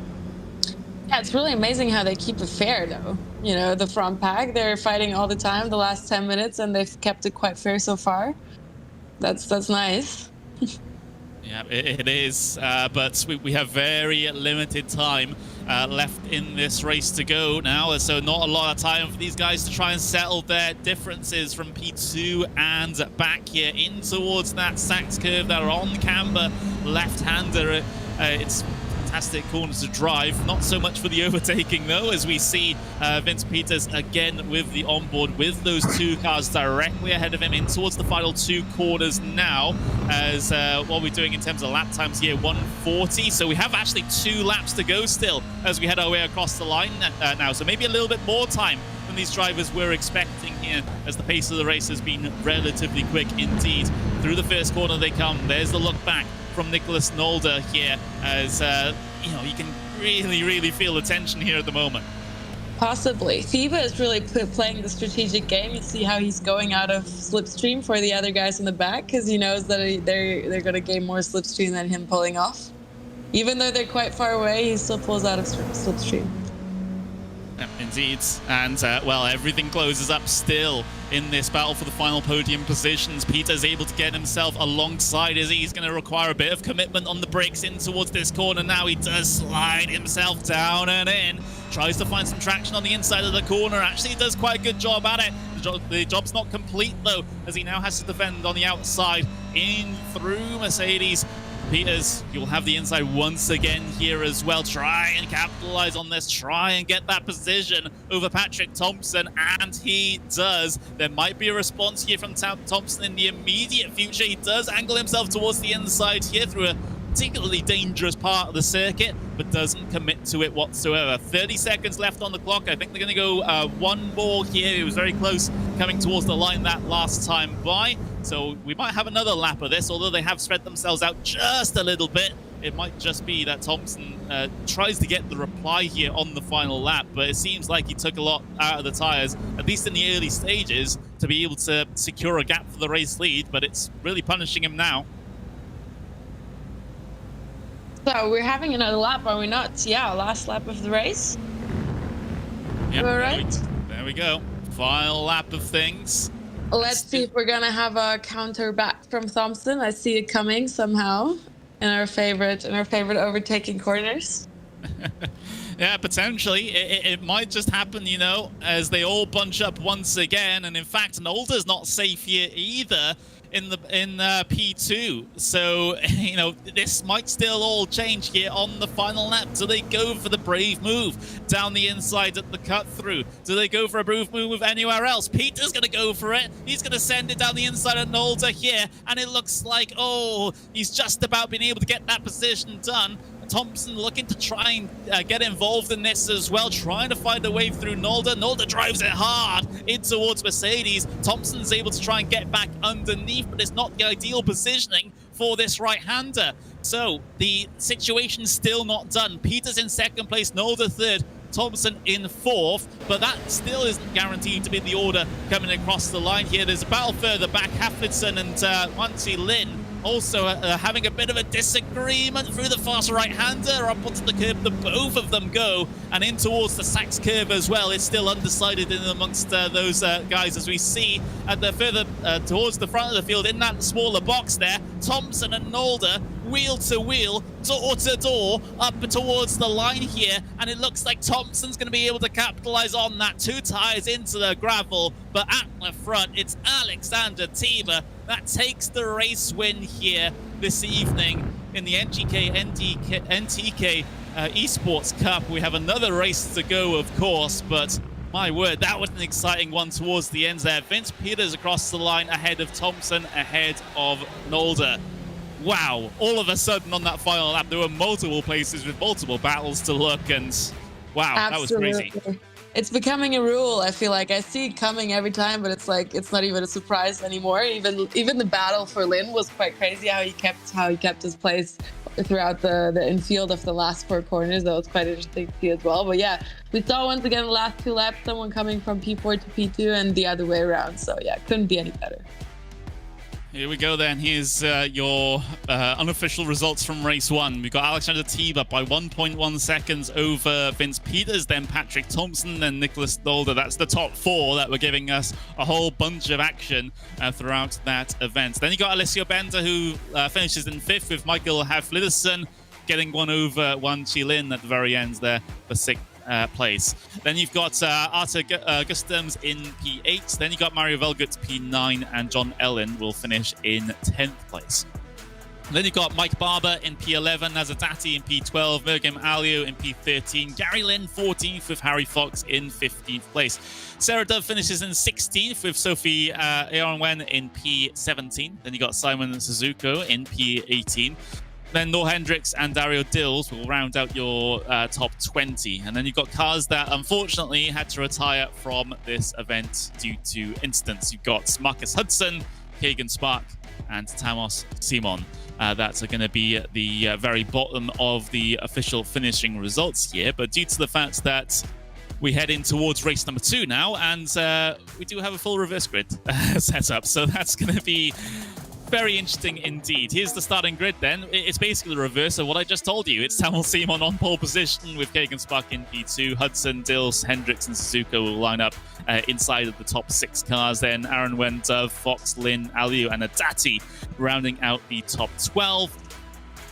Yeah, it's really amazing how they keep it fair, though. You know, the front pack, they're fighting all the time the last 10 minutes, and they've kept it quite fair so far. That's nice. Yeah, it is, but we have very limited time left in this race to go now, so not a lot of time for these guys to try and settle their differences from P2 and back here in towards that Sachs curve. They're on camber, left-hander. It's fantastic corner to drive. Not so much for the overtaking, though, as we see Vince Peters again with the onboard with those 2 cars directly ahead of him in towards the final 2 corners now. As what we're doing in terms of lap times here, 1:40. So we have actually 2 laps to go still as we head our way across the line now. So maybe a little bit more time than these drivers were expecting here, as the pace of the race has been relatively quick indeed. Through the first corner they come. There's the look back from Nicholas Nolder here, as you know, you can really feel the tension here at the moment. Possibly. FIBA is really playing the strategic game. You see how he's going out of slipstream for the other guys in the back, because he knows that they're going to gain more slipstream than him pulling off. Even though they're quite far away, he still pulls out of slipstream. Yeah, indeed. And, well, everything closes up still in this battle for the final podium positions. Peter's able to get himself alongside as he's going to require a bit of commitment on the brakes in towards this corner. Now he does slide himself down and in. Tries to find some traction on the inside of the corner. Actually does quite a good job at it. The job's not complete, though, as he now has to defend on the outside in through Mercedes. Peters, you'll have the inside once again here as well. Try and capitalize on this. Try and get that position over Patrick Thompson, and he does. There might be a response here from Thompson in the immediate future. He does angle himself towards the inside here through a particularly dangerous part of the circuit, but doesn't commit to it whatsoever. 30 seconds left on the clock. I think they're going to go one more here. It was very close coming towards the line that last time by. So we might have another lap of this, although they have spread themselves out just a little bit. It might just be that Thompson tries to get the reply here on the final lap, but it seems like he took a lot out of the tyres, at least in the early stages, to be able to secure a gap for the race lead, but it's really punishing him now. So we're having another lap, are we not? Yeah, last lap of the race. Yep, all right. There we go. Final lap of things. Let's see if we're gonna have a counter back from Thompson. I see it coming somehow in our favorite overtaking corners. Yeah, potentially. It might just happen, you know, as they all bunch up once again. And in fact, Nolder's not safe here either in P2. So, you know, this might still all change here on the final lap. Do they go for the brave move down the inside at the cut through? Do they go for a brave move anywhere else? Peter's going to go for it. He's going to send it down the inside of Nolder here. And it looks like, oh, he's just about being able to get that position done. Thompson looking to try and get involved in this as well, trying to find a way through Nolder. Nolder drives it hard in towards Mercedes. Thompson's able to try and get back underneath, but it's not the ideal positioning for this right-hander. So the situation's still not done. Peters in second place, Nolder third, Thompson in fourth, but that still isn't guaranteed to be the order coming across the line here. There's a battle further back. Haflidsson and Wanty Lin also having a bit of a disagreement through the fast right-hander up onto the curb. The both of them go, and in towards the Sachs curve as well. It's still undecided in amongst those guys, as we see at the further towards the front of the field in that smaller box there. Thompson and Nolder wheel to wheel, door to door, up towards the line here, and it looks like Thompson's going to be able to capitalize on that. 2 tires into the gravel, but at the front, it's Alexander Tiber that takes the race win here this evening in the NGK NTK ESPORTS CUP. We have another race to go, of course, but My word, that was an exciting one towards the end there. Vince Peters across the line ahead of Thompson, ahead of Zolder. Wow, all of a sudden on that final lap, there were multiple places with multiple battles to look, and wow, Absolutely. That was crazy. It's becoming a rule. I feel like I see it coming every time, but it's like it's not even a surprise anymore. Even the battle for Lynn was quite crazy. How he kept his place throughout the infield of the last 4 corners. That was quite interesting to see as well. But yeah, we saw once again the last 2 laps, someone coming from P4 to P2 and the other way around. So yeah, couldn't be any better. Here we go then. Here's your unofficial results from race 1. We've got Alexander Tiebe by 1.1 seconds over Vince Peters, then Patrick Thompson, then Nicholas Zolder. That's the top 4 that were giving us a whole bunch of action throughout that event. Then you got Alessio Bender, who finishes in 5th, with Michael Haflidersen getting one over Wan Chi-Lin at the very end there for 6th place. Then you've got Arthur Gustams in P8. Then you got Mario Velgut P9, and John Ellen will finish in 10th place. And then you've got Mike Barber in P11, Nazadati in P12, Mergim Alio in P13, Gary Lynn 14th with Harry Fox in 15th place. Sarah Dove finishes in 16th with Sophie Aronwen in P17. Then you got Simon Suzuko in P18. Then Noah Hendricks and Dario Dills will round out your top 20. And then you've got cars that unfortunately had to retire from this event due to incidents. You've got Marcus Hudson, Keegan Spark, and Tamos Simon. That's going to be at the very bottom of the official finishing results here. But due to the fact that we head in towards race number 2 now, and we do have a full reverse grid set up, so that's going to be very interesting indeed. Here's the starting grid then. It's basically the reverse of what I just told you. It's Tamil Simon on pole position with Keegan Spark in P2. Hudson, Dills, Hendricks and Suzuka will line up inside of the top 6 cars. Then Aaron Wen, Dove, Fox, Lin, Aliu and Adati rounding out the top 12.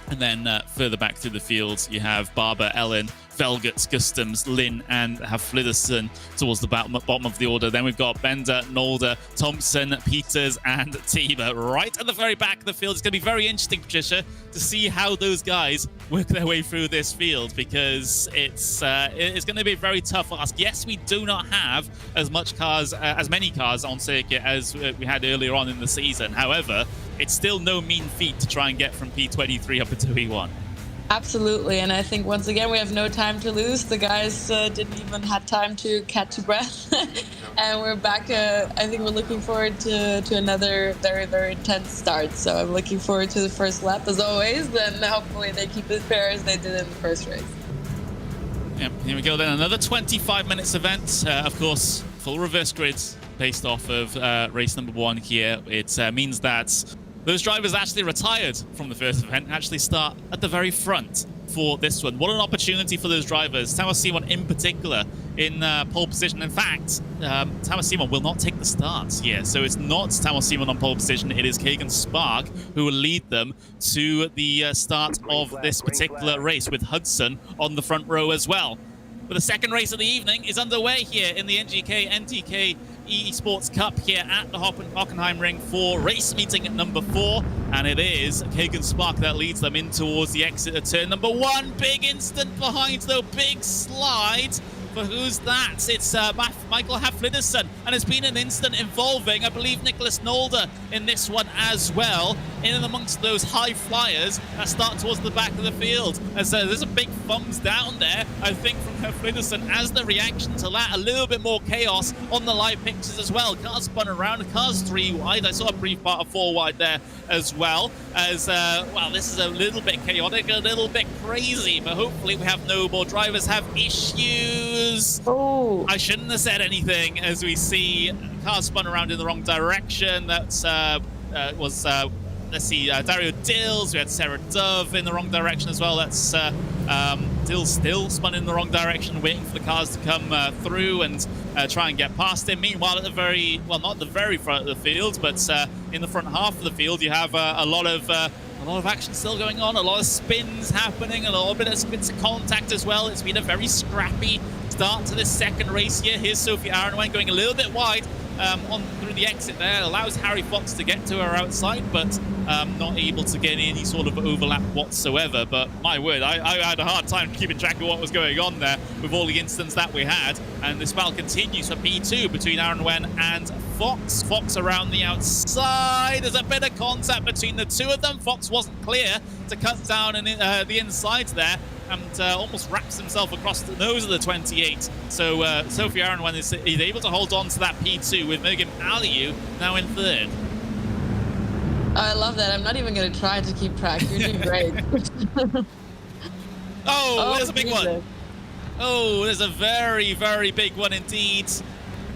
And then further back through the field, you have Barber, Ellen, Velgut, Gustams, Lynn, and Haflidersen towards the bottom of the order. Then we've got Bender, Nolder, Thompson, Peters, and Tiebe right at the very back of the field. It's going to be very interesting, Patricia, to see how those guys work their way through this field, because it's going to be a very tough ask. Yes, we do not have as many cars on circuit as we had earlier on in the season. However, it's still no mean feat to try and get from P23 up into E1. Absolutely, and I think once again we have no time to lose. The guys didn't even have time to catch a breath, and we're back. I think we're looking forward to another very, very intense start. So I'm looking forward to the first lap as always, and hopefully they keep it fair as they did in the first race. Yep, here we go then. Another 25 minutes event. Of course, full reverse grid based off of race number 1 here. It means that those drivers actually retired from the first event actually start at the very front for this one. What an opportunity for those drivers. Thomas Simon in particular in pole position. In fact, Thomas Simon will not take the start here. So it's not Thomas Simon on pole position. It is Keegan Spark who will lead them to the start of this particular race, with Hudson on the front row as well. But the second race of the evening is underway here in the NGK NTK ESPORTS CUP here at the Hockenheimring for race meeting number 4, and it is Keegan Spark that leads them in towards the exit of turn number 1. Big instant behind though, big slide. For who's that? It's Michael Haflidersen, and it's been an incident involving, I believe, Nicholas Nolder in this one as well, in and amongst those high flyers that start towards the back of the field. As there's a big thumbs down there, I think, from Haflidersen as the reaction to that. A little bit more chaos on the live pictures as well. Cars spun around, cars 3 wide. I saw a brief part of 4 wide there as well. As well, this is a little bit chaotic, a little bit crazy, but hopefully we have no more drivers have issues. Oh, I shouldn't have said anything, as we see cars spun around in the wrong direction. That was let's see, Dario Dills. We had Sarah Dove in the wrong direction as well. That's Dills still spun in the wrong direction, waiting for the cars to come through and try and get past him. Meanwhile, at the very, well, not the very front of the field, but in the front half of the field, you have a lot of action still going on, a lot of spins happening, a little bit of spins of contact as well. It's been a very scrappy start to this second race here. Here's Sophie Aronwen going a little bit wide on through the exit there. Allows Harry Fox to get to her outside, but not able to get any sort of overlap whatsoever. But my word, I had a hard time keeping track of what was going on there with all the incidents that we had. And this battle continues for P2 between Aragon and Fox. Fox around the outside. There's a bit of contact between the two of them. Fox wasn't clear to cut down the inside there, and almost wraps himself across the nose of the 28. So Sophie Aragon is able to hold on to that P2 with Megan Aliou now in third. I love that. I'm not even going to try to keep track. You're doing great. Oh, there's a big Jesus. one. Oh, there's a very, very big one indeed.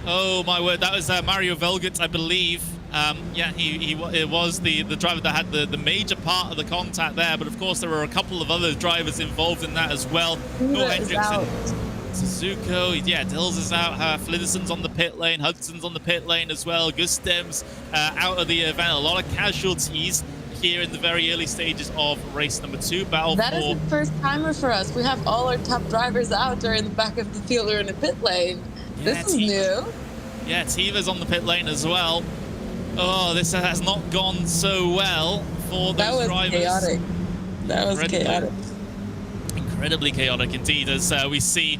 Oh, my word. That was Mario Velgut, I believe. Yeah, it was the driver that had the major part of the contact there, but of course there were a couple of other drivers involved in that as well. Noel Hendrickson, Suzuko, yeah, Dills is out, Flidderson's on the pit lane, Hudson's on the pit lane as well, Gustem's out of the event. A lot of casualties here in the very early stages of race number 2. Battle That is for... the first timer for us. We have all our top drivers out or in the back of the field or in the pit lane. Yeah, This is new. Yeah, Tiva's on the pit lane as well. Oh, this has not gone so well for those drivers. Chaotic. That was chaotic. Incredibly chaotic indeed, as we see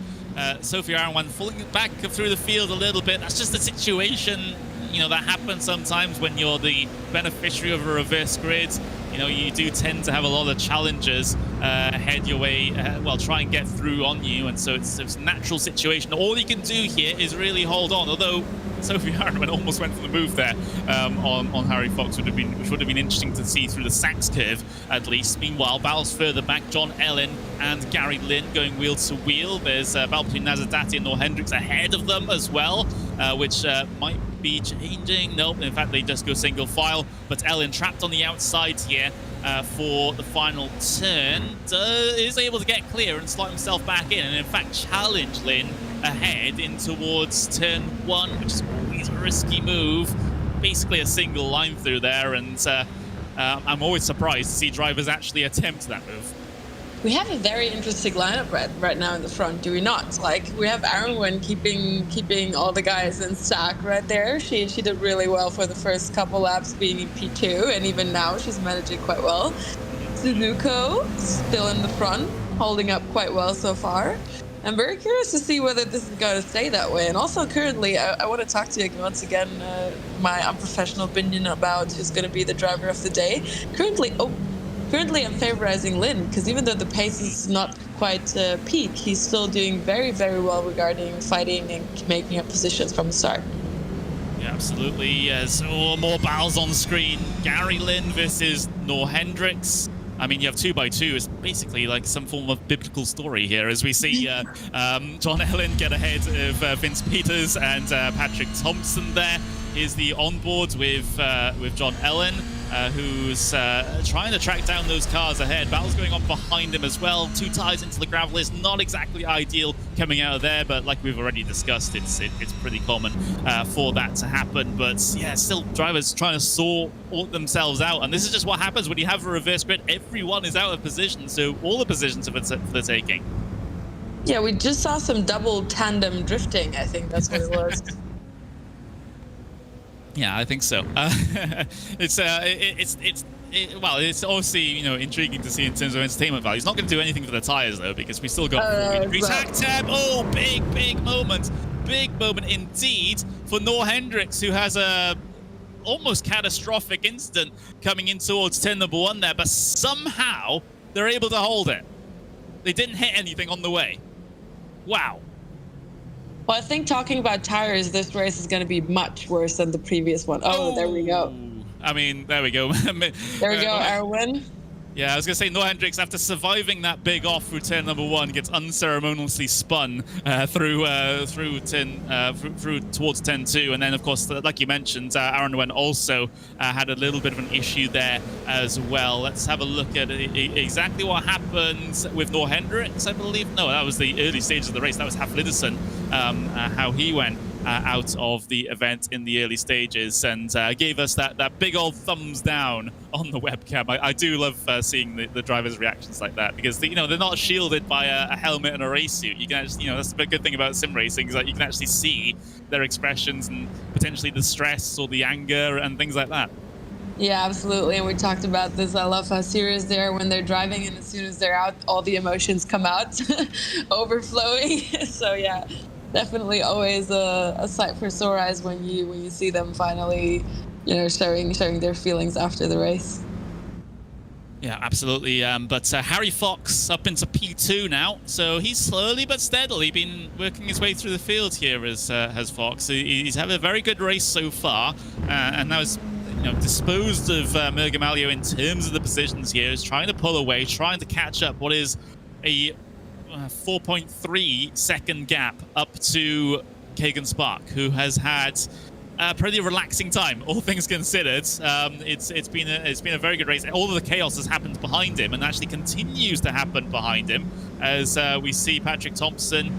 Sophie Aragon falling back through the field a little bit. That's just a situation, you know, that happens sometimes when you're the beneficiary of a reverse grid. You know, you do tend to have a lot of challenges head your way, well, try and get through on you, and so it's a natural situation. All you can do here is really hold on, although Sophie Aragon almost went for the move there on Harry Fox, which would have been interesting to see through the Sachs curve, at least. Meanwhile, battles further back, John Ellen and Gary Lynn going wheel to wheel. There's a battle between Nazadati and Noel Hendricks ahead of them as well, which might be changing. Nope, in fact, they just go single file, but Ellen trapped on the outside here for the final turn, is able to get clear and slot himself back in, and in fact challenge Lynn ahead in towards turn 1, which is always a risky move. Basically a single line through there, and I'm always surprised to see drivers actually attempt that move. We have a very interesting lineup right now in the front, do we not? Like, we have Aragon keeping all the guys in stock right there. She did really well for the first couple laps being in P2, and even now she's managing quite well. Suzuko still in the front, holding up quite well so far. I'm very curious to see whether this is going to stay that way. And also currently, I want to talk to you once again, my unprofessional opinion about who's going to be the driver of the day. Currently I'm favorizing Lynn, because even though the pace is not quite peak, he's still doing very, very well regarding fighting and making up positions from the start. Yeah, absolutely. Yes. Oh, more battles on screen. Gary Lynn versus Noel Hendricks. I mean, you have 2x2. It's basically like some form of biblical story here, as we see John Ellen get ahead of Vince Peters and Patrick Thompson there. Here's the onboard with John Ellen, who's trying to track down those cars ahead. Battle's going on behind him as well. 2 tires into the gravel is not exactly ideal coming out of there, but like we've already discussed, it's pretty common for that to happen. But yeah, still drivers trying to sort themselves out, and this is just what happens when you have a reverse grid. Everyone is out of position, so all the positions are for the taking. Yeah, we just saw some double tandem drifting. I think that's what it was. Yeah, I think so. It's obviously, you know, intriguing to see in terms of entertainment value. It's not going to do anything for the tires though, because we still got 4 track tab. Oh, big moment indeed for Noel Hendricks, who has a almost catastrophic incident coming in towards turn number 1 there, but somehow they're able to hold it. They didn't hit anything on the way. Wow. Well, I think talking about tires, this race is going to be much worse than the previous one. Oh, there we go. I mean, there we go. There we go, Erwin. Yeah, I was going to say, Noel Hendricks, after surviving that big off through turn number 1, gets unceremoniously spun through towards turn 2. And then, of course, like you mentioned, Aragon also had a little bit of an issue there as well. Let's have a look at exactly what happened with Noel Hendricks, I believe. No, that was the early stages of the race. That was Hafliderson, how he went. out of the event in the early stages, and gave us that big old thumbs down on the webcam. I do love seeing the drivers' reactions like that, because they're not shielded by a helmet and a race suit. You can actually, that's the good thing about sim racing, is that you can actually see their expressions and potentially the stress or the anger and things like that. Yeah, absolutely. And we talked about this. I love how serious they are when they're driving, and as soon as they're out, all the emotions come out, overflowing. So yeah, definitely always a sight for sore eyes when you see them finally, sharing their feelings after the race. Yeah, absolutely. But Harry Fox up into P2 now, so he's slowly but steadily been working his way through the field here as Fox. He's had a very good race so far, and now is disposed of Mergamalio in terms of the positions here. Is trying to pull away, trying to catch up what is a 4.3 second gap up to Kagan Spark, who has had a pretty relaxing time, all things considered. It's been a very good race. All of the chaos has happened behind him, and actually continues to happen behind him, as we see Patrick Thompson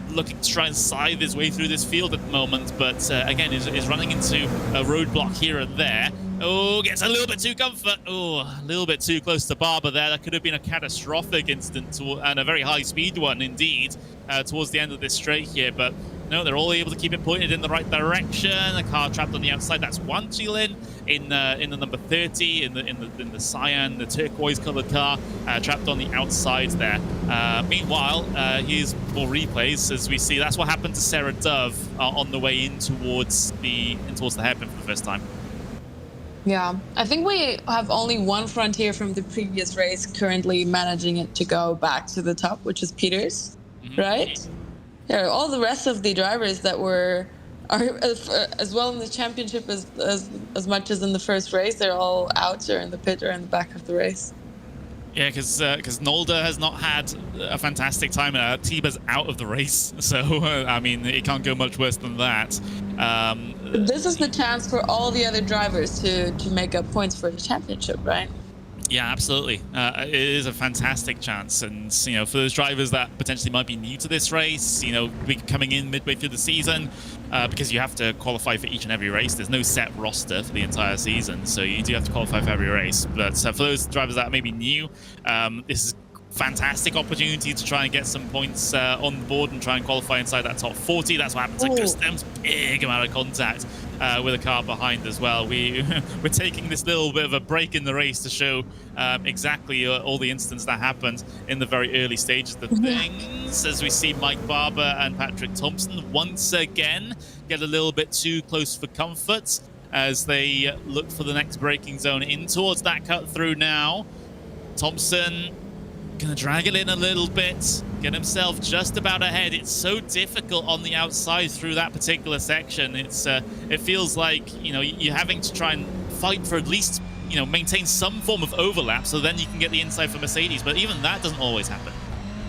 looking to try and scythe his way through this field at the moment, but again is running into a roadblock here and there. Oh, gets a little bit too comfort. Oh, a little bit too close to Barber there. That could have been a catastrophic incident, and a very high speed one indeed, towards the end of this straight here. But no, they're all able to keep it pointed in the right direction. The car trapped on the outside. That's one Chilin in the number 30 in the cyan, the turquoise colored car, trapped on the outside there. Meanwhile, here's more replays as we see. That's what happened to Sarah Dove on the way in towards the hairpin for the first time. Yeah, I think we have only one Frontier from the previous race currently managing it to go back to the top, which is Peters, right? Yeah, all the rest of the drivers that are as well in the championship as much as in the first race, they're all out or in the pit or in the back of the race. Yeah, because Nolder has not had a fantastic time. Tiba's out of the race, so I mean, it can't go much worse than that. This is the chance for all the other drivers to make up points for the championship, right? Yeah, absolutely. It is a fantastic chance, and for those drivers that potentially might be new to this race, be coming in midway through the season, because you have to qualify for each and every race. There's no set roster for the entire season, so you do have to qualify for every race. But for those drivers that are maybe new, this is fantastic opportunity to try and get some points on the board and try and qualify inside that top 40. That's what happened to Custom's big amount of contact with a car behind as well. We're taking this little bit of a break in the race to show exactly all the incidents that happened in the very early stages of things, as we see Mike Barber and Patrick Thompson once again get a little bit too close for comfort as they look for the next braking zone in towards that cut through now. Thompson gonna drag it in a little bit, get himself just about ahead. It's so difficult on the outside through that particular section. It feels like you're having to try and fight for at least maintain some form of overlap, so then you can get the inside for Mercedes. But even that doesn't always happen.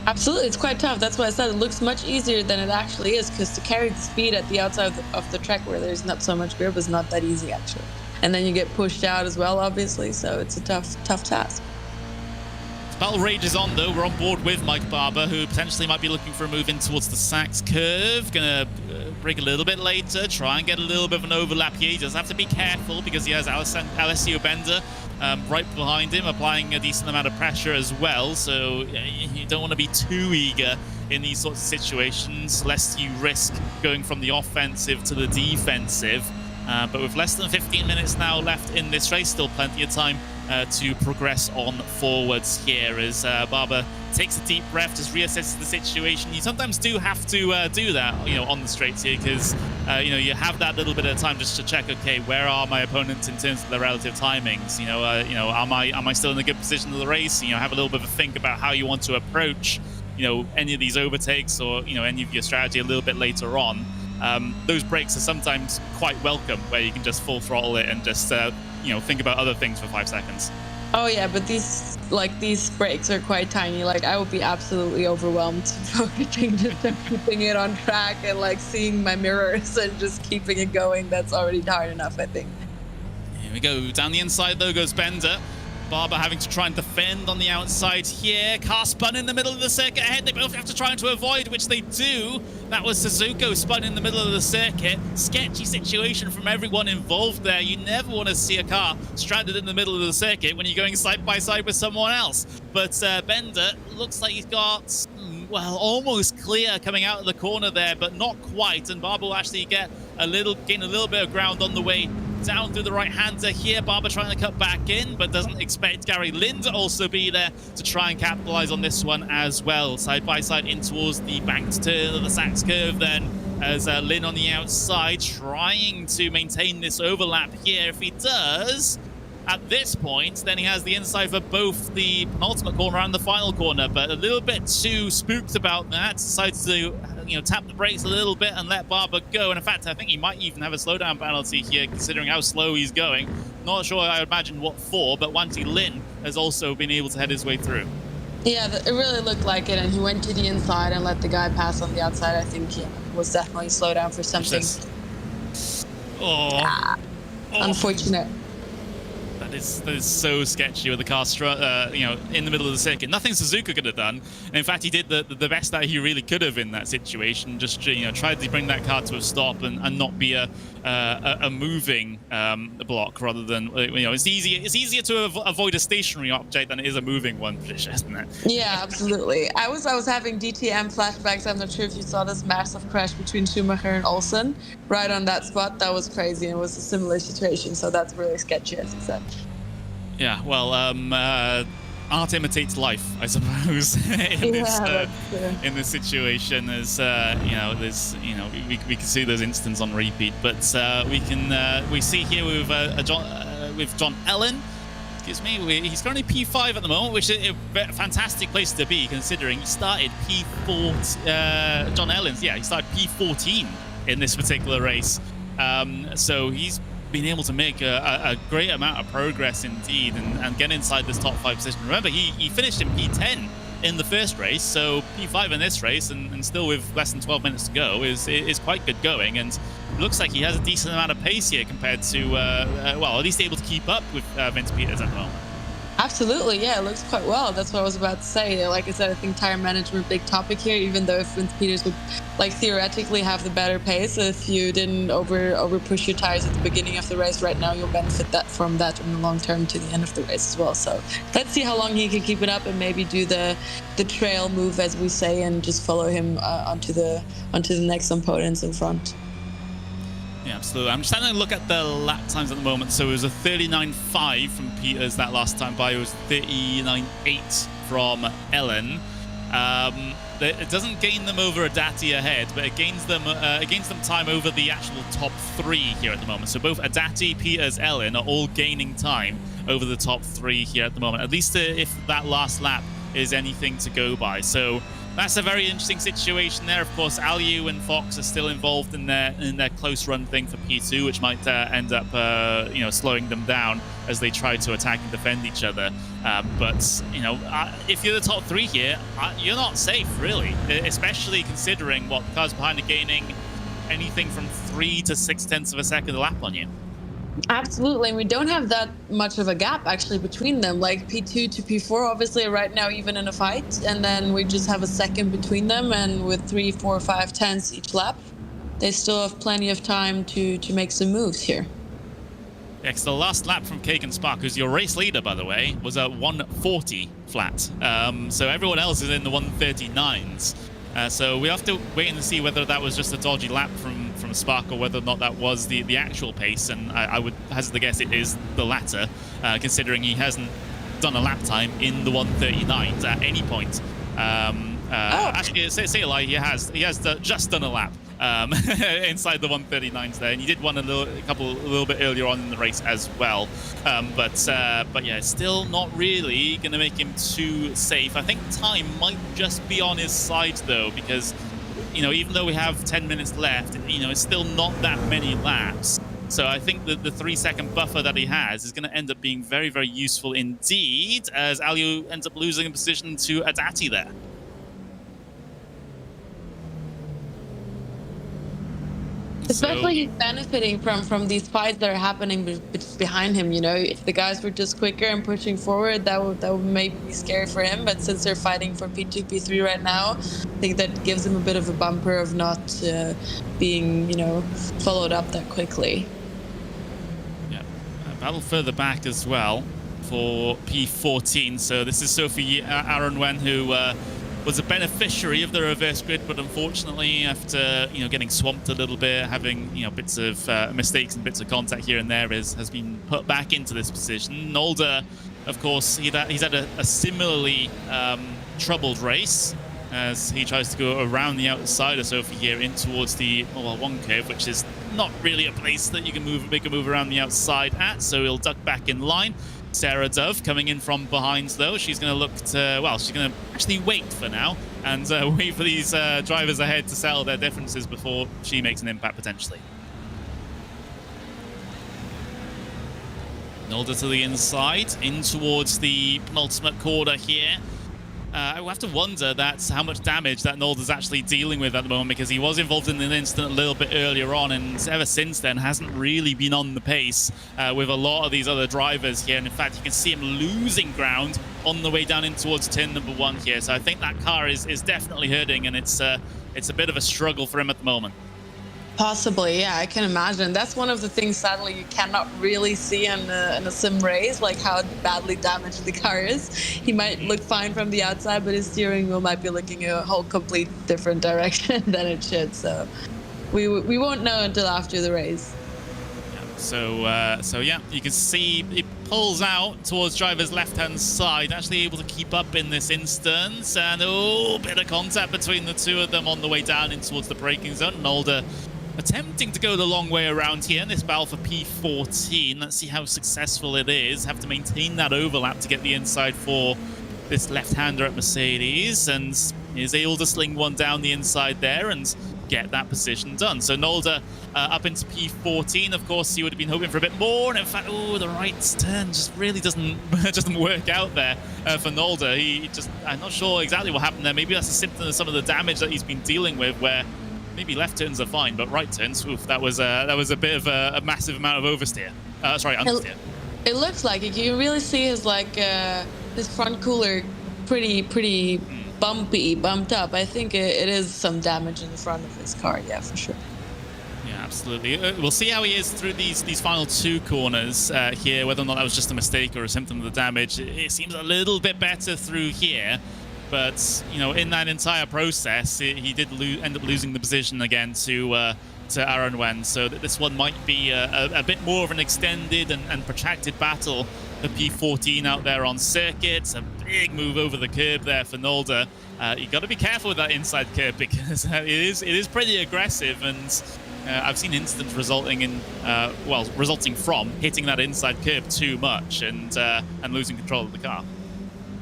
Absolutely, it's quite tough. That's why I said it looks much easier than it actually is, because to carry the speed at the outside of the track where there's not so much grip is not that easy actually. And then you get pushed out as well, obviously. So it's a tough task. Battle rages on though. We're on board with Mike Barber, who potentially might be looking for a move in towards the Sachs curve. Gonna brake a little bit later, try and get a little bit of an overlap here. He does have to be careful because he has Alessio Bender right behind him, applying a decent amount of pressure as well. So you don't want to be too eager in these sorts of situations, lest you risk going from the offensive to the defensive. But with less than 15 minutes now left in this race, still plenty of time to progress on forwards here as Barber takes a deep breath, just reassesses the situation. You sometimes do have to do that, on the straights here, because you have that little bit of time just to check, okay, where are my opponents in terms of their relative timings? Am I still in a good position of the race? Have a little bit of a think about how you want to approach, any of these overtakes or any of your strategy a little bit later on. Those breaks are sometimes quite welcome, where you can just full throttle it and just think about other things for 5 seconds. Oh yeah, but these breaks are quite tiny. Like, I would be absolutely overwhelmed focusing just on keeping it on track and seeing my mirrors and just keeping it going. That's already hard enough, I think. Here we go. Down the inside though goes Bender. Barber having to try and defend on the outside here. Car spun in the middle of the circuit ahead. They both have to try to avoid, which they do. That was Suzuko spun in the middle of the circuit. Sketchy situation from everyone involved there. You never want to see a car stranded in the middle of the circuit when you're going side by side with someone else. But Bender looks like he's got, well, almost clear coming out of the corner there, but not quite. And Barber will actually gain a little bit of ground on the way down through the right-hander here. Barber trying to cut back in, but doesn't expect Gary Lynn to also be there to try and capitalize on this one as well. Side by side in towards the banked turn of the Sachs curve then, as Lynn on the outside trying to maintain this overlap here. If he does, at this point, then he has the inside for both the penultimate corner and the final corner, but a little bit too spooked about that. Decides to tap the brakes a little bit and let Barber go. And in fact, I think he might even have a slowdown penalty here, considering how slow he's going. Not sure, I imagine, what for, but Wanty Lin has also been able to head his way through. Yeah, it really looked like it, and he went to the inside and let the guy pass on the outside. I think he was definitely slowed down for something. Unfortunate. That is so sketchy with the car, in the middle of the circuit. Nothing Suzuka could have done. And in fact, he did the best that he really could have in that situation. Just tried to bring that car to a stop and not be a moving block rather than it's easier to avoid a stationary object than it is a moving one, isn't it? Yeah, absolutely. I was having DTM flashbacks. I'm not sure if you saw this massive crash between Schumacher and Oulton right on that spot. That was crazy. It was a similar situation, so that's really sketchy, as you said. Yeah, well, art imitates life, I suppose, in this situation. As we can see those instances on repeat, but we see here with John Ellen. Excuse me, he's currently P5 at the moment, which is a fantastic place to be, considering he started P14. John Ellen's, he started P14 in this particular race, so he's been able to make a great amount of progress indeed and get inside this top 5 position. Remember, he finished in P10 in the first race, so P5 in this race, and still with less than 12 minutes to go is quite good going, and it looks like he has a decent amount of pace here compared to, at least able to keep up with Vince Peters at the moment. Absolutely, yeah, it looks quite well. That's what I was about to say. Like I said, I think tire management, big topic here, even though if Vince Peters would theoretically have the better pace, if you didn't over push your tires at the beginning of the race right now, you'll benefit from that in the long term to the end of the race as well. So let's see how long he can keep it up and maybe do the trail move, as we say, and just follow him onto the next opponents in front. Yeah, absolutely. I'm just having a look at the lap times at the moment. So it was a 39.5 from Peters that last time by. It was 39.8 from Ellen. It doesn't gain them over Adati ahead, but it gains them time over the actual top 3 here at the moment. So both Adati, Peters, Ellen are all gaining time over the top 3 here at the moment, at least if that last lap is anything to go by. So that's a very interesting situation there. Of course, Aliu and Fox are still involved in their close run thing for P2, which might end up slowing them down as they try to attack and defend each other. But if you're the top 3 here, you're not safe really, especially considering what the cars behind are gaining anything from 3 to 0.6 of a second a lap on you. Absolutely, and we don't have that much of a gap actually between them. Like P2 to P4, obviously right now even in a fight, and then we just have a second between them, and with 3, 4, 5 tenths each lap, they still have plenty of time to make some moves here. Yeah, because the last lap from Kagan Spark, who's your race leader, by the way, was a 140 flat. So everyone else is in the 139s. So we have to wait and see whether that was just a dodgy lap from Spark or whether or not that was the actual pace. And I would hazard the guess it is the latter, considering he hasn't done a lap time in the 139s at any point. Actually, say a lie, he has just done a lap inside the 139s there, and he did one a little bit earlier on in the race as well. But yeah, still not really going to make him too safe. I think time might just be on his side though, because even though we have 10 minutes left, it's still not that many laps. So I think that the 3-second buffer that he has is going to end up being very, very useful indeed, as Aliu ends up losing a position to Adati there. Especially he's benefiting from these fights that are happening behind him. You know, if the guys were just quicker and pushing forward, that would maybe be scary for him. But since they're fighting for P2, P3 right now, I think that gives him a bit of a bumper of not being, you know, followed up that quickly. Yeah, a battle further back as well for P14. So this is Sophie Aronwen, who was a beneficiary of the reverse grid, but unfortunately, after getting swamped a little bit, having bits of mistakes and bits of contact here and there, has been put back into this position. Zolder, of course, he's had a similarly troubled race as he tries to go around the outside of Sophie here in towards the Mobile 1 curve, which is not really a place that you can make a move around the outside at, so he'll duck back in line. Sarah Dove coming in from behind, though. She's going to look to, well, she's going to actually wait for now and wait for these drivers ahead to settle their differences before she makes an impact, potentially. Zolder to the inside, in towards the penultimate corner here. I have to wonder how much damage that Zolder's actually dealing with at the moment, because he was involved in an incident a little bit earlier on, and ever since then hasn't really been on the pace with a lot of these other drivers here. And in fact, you can see him losing ground on the way down in towards turn number 1 here. So I think that car is definitely hurting, and it's a bit of a struggle for him at the moment. Possibly, yeah, I can imagine. That's one of the things, sadly, you cannot really see in a sim race, like how badly damaged the car is. He might look fine from the outside, but his steering wheel might be looking a whole complete different direction than it should. So we won't know until after the race. Yeah, so yeah, you can see it pulls out towards driver's left-hand side, actually able to keep up in this instance, and bit of contact between the two of them on the way down in towards the braking zone. Zolder attempting to go the long way around here in this battle for P14. Let's see how successful it is. Have to maintain that overlap to get the inside for this left-hander at Mercedes, and is able to sling one down the inside there and get that position done. So Zolder up into P14. Of course, he would have been hoping for a bit more, and in fact, the right turn just really doesn't work out there for Zolder. I'm not sure exactly what happened there. Maybe that's a symptom of some of the damage that he's been dealing with, where maybe left turns are fine, but right turns, that was a bit of a massive amount of oversteer. Sorry, understeer. It looks like it. You can really see his his front cooler pretty bumped up. I think it is some damage in the front of his car. Yeah, for sure. Yeah, absolutely. We'll see how he is through these final 2 corners here, whether or not that was just a mistake or a symptom of the damage. It seems a little bit better through here. But, in that entire process, he did end up losing the position again to Aronwen. So this one might be a bit more of an extended and protracted battle for P14 out there on circuit. A big move over the curb there for Zolder. You got to be careful with that inside curb, because it is pretty aggressive, and I've seen incidents resulting from hitting that inside curb too much and losing control of the car.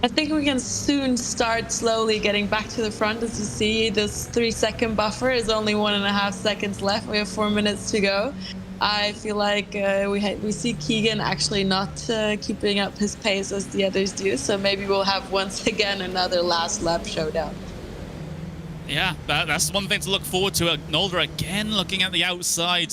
I think we can soon start slowly getting back to the front. As you see, this 3-second buffer is only 1.5 seconds left. We have 4 minutes to go. I feel like we see Keegan actually not keeping up his pace as the others do. So maybe we'll have once again another last lap showdown. Yeah, that's one thing to look forward to. Zolder again looking at the outside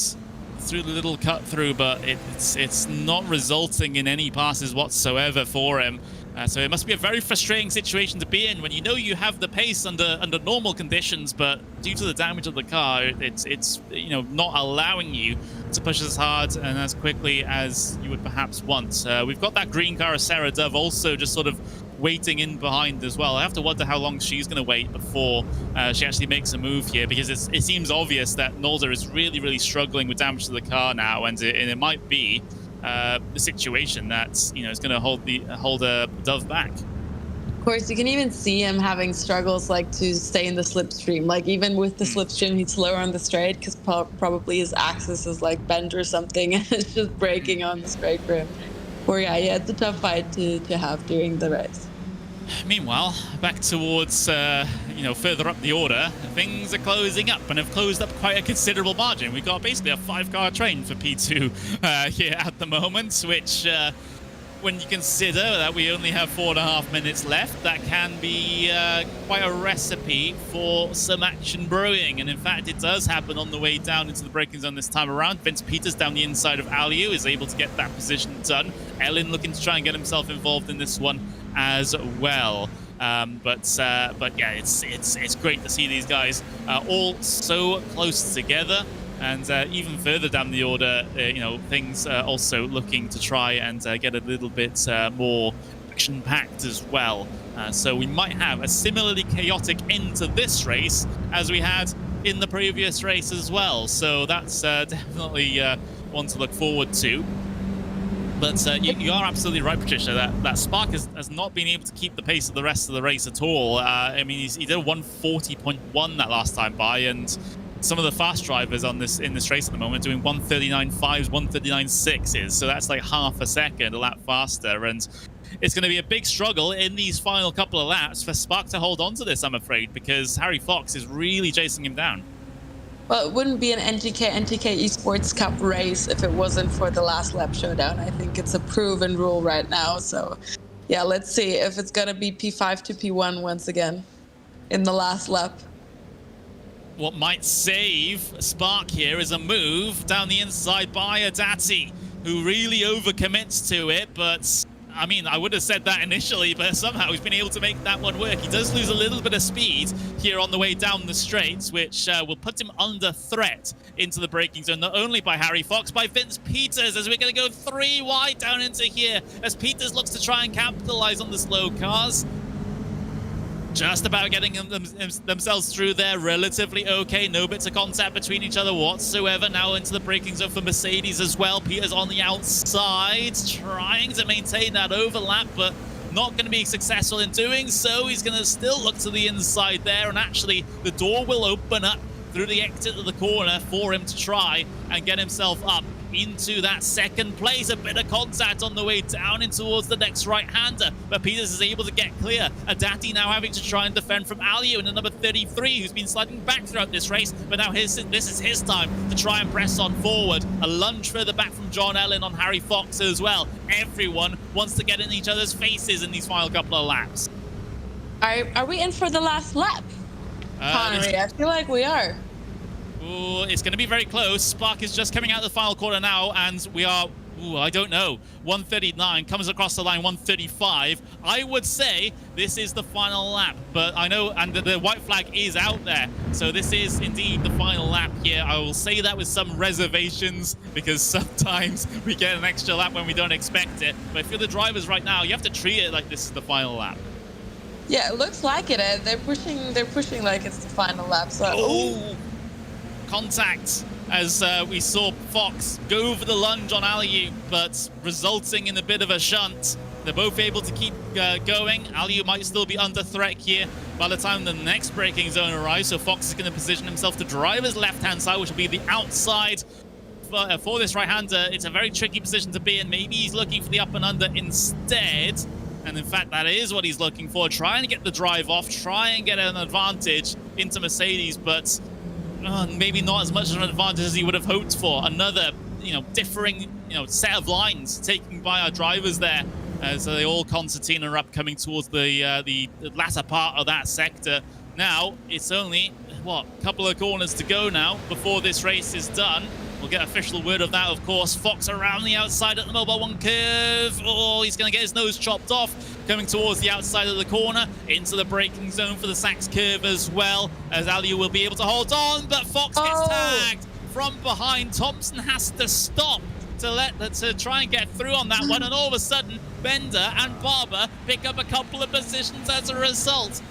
through the little cut through, but it's not resulting in any passes whatsoever for him. So it must be a very frustrating situation to be in when you have the pace under normal conditions, but due to the damage of the car, it's not allowing you to push as hard and as quickly as you would perhaps want. We've got that green car of Sarah Dove also just sort of waiting in behind as well. I have to wonder how long she's going to wait before she actually makes a move here, because it seems obvious that Zolder is really, really struggling with damage to the car now, and it might be the situation that is going to hold a Dove back. Of course, you can even see him having struggles to stay in the slipstream. Even with the slipstream, he's slower on the straight because probably his axis is bent or something, and it's just breaking on the straight for him. Or yeah, it's a tough fight to have during the race. Meanwhile, back towards, further up the order, things are closing up and have closed up quite a considerable margin. We've got basically a 5-car train for P2 here at the moment, which when you consider that we only have 4.5 minutes left, that can be quite a recipe for some action brewing. And in fact, it does happen on the way down into the braking zone this time around. Vince Peters down the inside of Aliu is able to get that position done. Ellen looking to try and get himself involved in this one as well. But yeah, it's great to see these guys all so close together. And even further down the order, things also looking to try and get a little bit more action-packed as well. So we might have a similarly chaotic end to this race as we had in the previous race as well. So that's definitely one to look forward to. But you are absolutely right, Patricia, that Spark has not been able to keep the pace of the rest of the race at all. I mean, he did 140.1 that last time by, and some of the fast drivers in this race at the moment doing 139.5s, 139.6s, so that's like half a second, a lap faster, and it's going to be a big struggle in these final couple of laps for Spark to hold on to this, I'm afraid, because Harry Fox is really chasing him down. Well, it wouldn't be an NGK NTK Esports Cup race if it wasn't for the last lap showdown. I think it's a proven rule right now, so yeah, let's see if it's going to be P5 to P1 once again in the last lap. What might save Spark here is a move down the inside by Adati, who really overcommits to it, but I mean, I would have said that initially, but somehow he's been able to make that one work. He does lose a little bit of speed here on the way down the straights, which will put him under threat into the braking zone, not only by Harry Fox, by Vince Peters, as we're going to go 3 wide down into here, as Peters looks to try and capitalize on the slow cars. Just about getting themselves through there relatively okay. No bits of contact between each other whatsoever. Now into the braking zone for Mercedes as well. Peters on the outside, trying to maintain that overlap, but not going to be successful in doing so. He's going to still look to the inside there, and actually the door will open up through the exit of the corner for him to try and get himself up into that second place. A bit of contact on the way down in towards the next right-hander, but Peters is able to get clear. Adati now having to try and defend from Aliu in the number 33, who's been sliding back throughout this race, but now this is his time to try and press on forward. A lunge further back from John Ellen on Harry Fox as well. Everyone wants to get in each other's faces in these final couple of laps. Are we in for the last lap, Connery? I feel like we are. Ooh, it's going to be very close. Spark is just coming out of the final corner now, and we are, I don't know, 139, comes across the line 135. I would say this is the final lap, but I know, and the white flag is out there, so this is indeed the final lap here. I will say that with some reservations, because sometimes we get an extra lap when we don't expect it, but if you're the drivers right now, you have to treat it like this is the final lap. Yeah, it looks like it. They're pushing like it's the final lap, so... Oh! Contact as we saw Fox go for the lunge on Aliu, but resulting in a bit of a shunt. They're both able to keep going. Aliu might still be under threat here by the time the next braking zone arrives, so Fox is going to position himself to drive his left-hand side, which will be the outside for this right-hander. It's a very tricky position to be in. Maybe he's looking for the up and under instead, and in fact that is what he's looking for. Try and get the drive off, try and get an advantage into Mercedes, but maybe not as much of an advantage as he would have hoped for. Another, differing, set of lines taken by our drivers there, as they all concertina are up, coming towards the latter part of that sector. Now it's only a couple of corners to go now before this race is done. We'll get official word of that, of course. Fox around the outside at the Mobile 1 curve. Oh, he's going to get his nose chopped off. Coming towards the outside of the corner, into the braking zone for the Sachs curve as well, as Aliu will be able to hold on, but Fox gets tagged from behind. Thompson has to stop to try and get through on that one, and all of a sudden, Bender and Barber pick up a couple of positions as a result.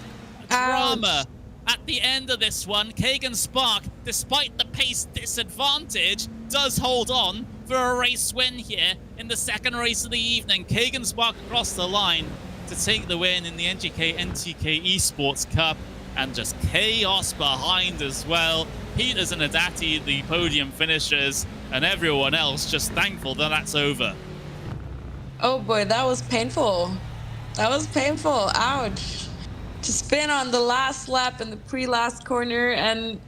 Drama at the end of this one. Kagan Spark, despite the pace disadvantage, does hold on for a race win here in the second race of the evening. Kagan Spark across the line to take the win in the NGK NTK Esports Cup, and just chaos behind as well. Peters and Adati, the podium finishers, and everyone else just thankful that that's over. Oh boy, that was painful. That was painful. Ouch. To spin on the last lap in the pre-last corner, and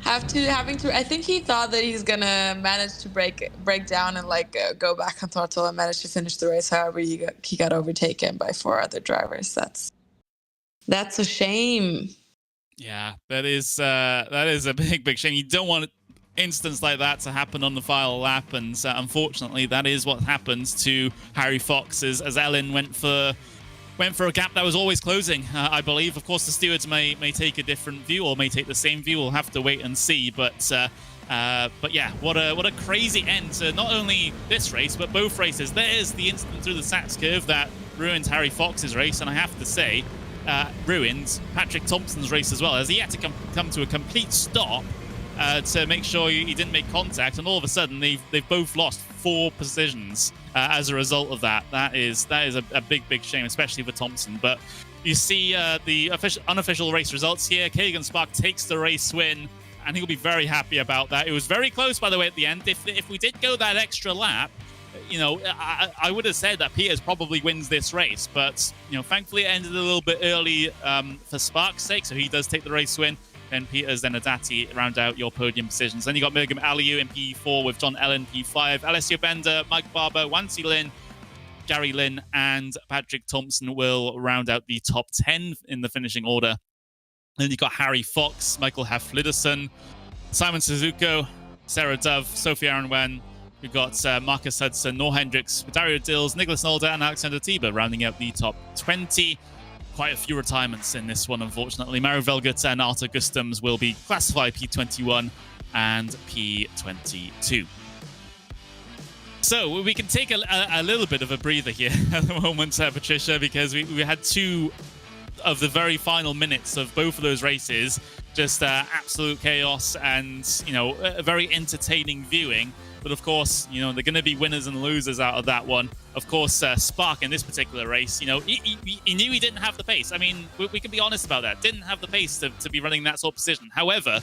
Having to. I think he thought that he's gonna manage to break down and like go back on throttle and manage to finish the race. However, he got overtaken by 4 other drivers. That's a shame. Yeah, that is a big shame. You don't want instance like that to happen on the final lap, and unfortunately, that is what happens to Harry Fox as Ellen went for a gap that was always closing, I believe. Of course, the stewards may take a different view or may take the same view. We'll have to wait and see. But yeah, what a crazy end to not only this race but both races. There's the incident through the Sachs curve that ruined Harry Fox's race, and I have to say, ruined Patrick Thompson's race as well, as he had to come to a complete stop to make sure he didn't make contact, and all of a sudden they've both lost 4 positions as a result of that. That is a big shame, especially for Thompson. But you see the unofficial race results here. Kegan Spark takes the race win, and he'll be very happy about that. It was very close, by the way, at the end. If we did go that extra lap, I would have said that Peters probably wins this race, but thankfully it ended a little bit early for Spark's sake, so he does take the race win. Then Peters, then Adati round out your podium positions. Then you got Mirgam Aliu in P4 with John Ellen P5, Alessio Bender, Mike Barber, Wansi Lin, Gary Lin, and Patrick Thompson will round out the top 10 in the finishing order. Then you got Harry Fox, Michael Hafliderson, Simon Suzuko, Sarah Dove, Sophie Aronwen. We've got Marcus Hudson, Noor Hendricks, Dario Dills, Nicholas Nolder, and Alexander Tiber rounding out the top 20. Quite a few retirements in this one, unfortunately. Mario Velgut and Arthur Gustams will be classified P21 and P22. So we can take a little bit of a breather here at the moment, Patricia, because we had 2 of the very final minutes of both of those races. Just absolute chaos and, a very entertaining viewing. But of course, they're going to be winners and losers out of that one. Of course, Spark in this particular race, he knew he didn't have the pace. I mean, we can be honest about that. Didn't have the pace to be running that sort of position. However,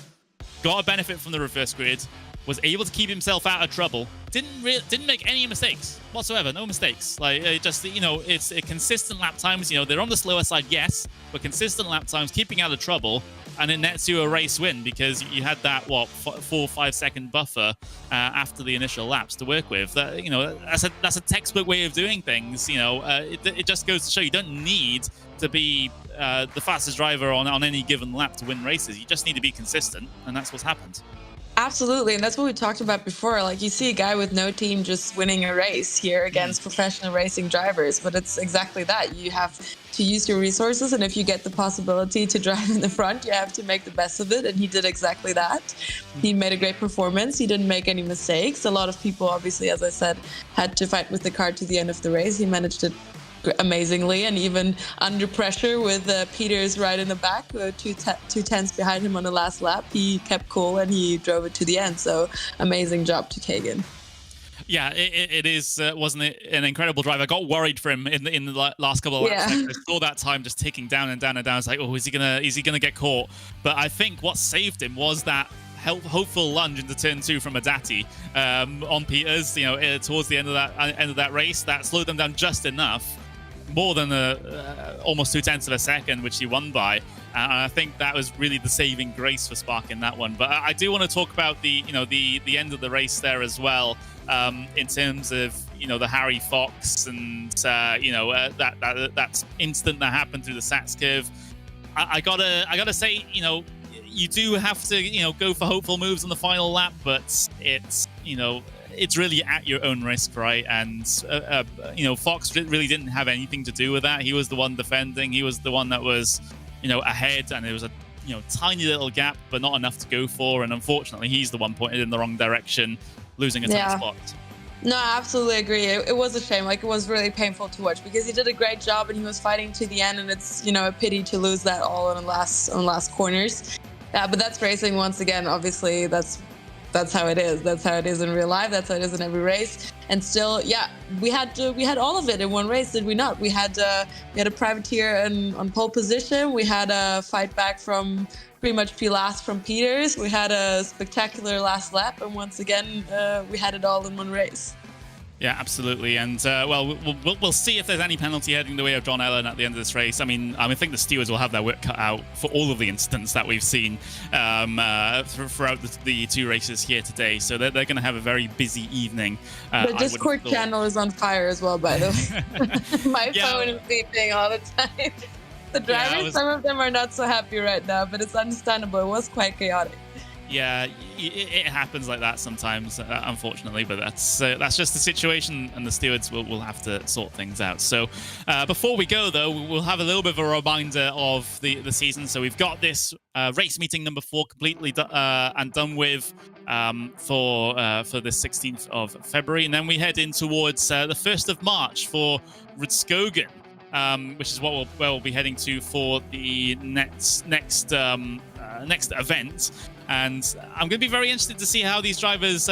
got a benefit from the reverse grid, was able to keep himself out of trouble. Didn't make any mistakes whatsoever. No mistakes. Like it's a consistent lap times. They're on the slower side, yes, but consistent lap times, keeping out of trouble, and it nets you a race win because you had that 4 or 5 second buffer after the initial laps to work with. That's a textbook way of doing things. It just goes to show you don't need to be the fastest driver on any given lap to win races. You just need to be consistent, and that's what's happened. Absolutely, and that's what we talked about before. Like, you see a guy with no team just winning a race here against professional racing drivers, but it's exactly that. You have to use your resources, and if you get the possibility to drive in the front, you have to make the best of it, and he did exactly that. He made a great performance. He didn't make any mistakes. A lot of people, obviously, as I said, had to fight with the car to the end of the race. He managed it amazingly, and even under pressure with Peters right in the back, 2 tenths behind him on the last lap, he kept cool and he drove it to the end. So amazing job to Kegan. Yeah, it is, wasn't it, an incredible drive? I got worried for him in the last couple of laps. I saw that time just ticking down and down and down. It's like, is he gonna get caught? But I think what saved him was that hopeful lunge into turn 2 from Adati on Peters. Towards the end of that race, that slowed them down just enough. More than almost 0.2 of a second, which he won by. And I think that was really the saving grace for Spark in that one. But I do want to talk about the end of the race there as well, in terms of the Harry Fox and that incident that happened through the Sachs curve. I gotta say, you do have to go for hopeful moves on the final lap, but it's really at your own risk, right? And Fox really didn't have anything to do with that. He was the one defending. He was the one that was ahead, and it was a tiny little gap, but not enough to go for. And unfortunately, he's the one pointed in the wrong direction, losing a ton of spots. No, I absolutely agree. It was a shame. Like, it was really painful to watch because he did a great job and he was fighting to the end, and it's a pity to lose that all on last corners. But that's racing once again. Obviously, that's how it is. That's how it is in real life. That's how it is in every race. And still, we had all of it in one race, did we not? We had a privateer on pole position. We had a fight back from pretty much last from Peters. We had a spectacular last lap, and once again, we had it all in one race. Yeah, absolutely. And, well, we'll see if there's any penalty heading the way of John Ellen at the end of this race. I mean, I think the stewards will have their work cut out for all of the incidents that we've seen throughout the two races here today. So they're going to have a very busy evening. The Discord channel is on fire as well, by the way. My phone is beeping all the time. The drivers, some of them are not so happy right now, but it's understandable. It was quite chaotic. Yeah, it happens like that sometimes, unfortunately, but that's just the situation, and the stewards will have to sort things out. So before we go, though, we'll have a little bit of a reminder of the season. So we've got this race meeting number 4 completely and done with for the 16th of February, and then we head in towards the 1st of March for Rudskogen, which is what we'll be heading to for the next event. And I'm going to be very interested to see how these drivers deal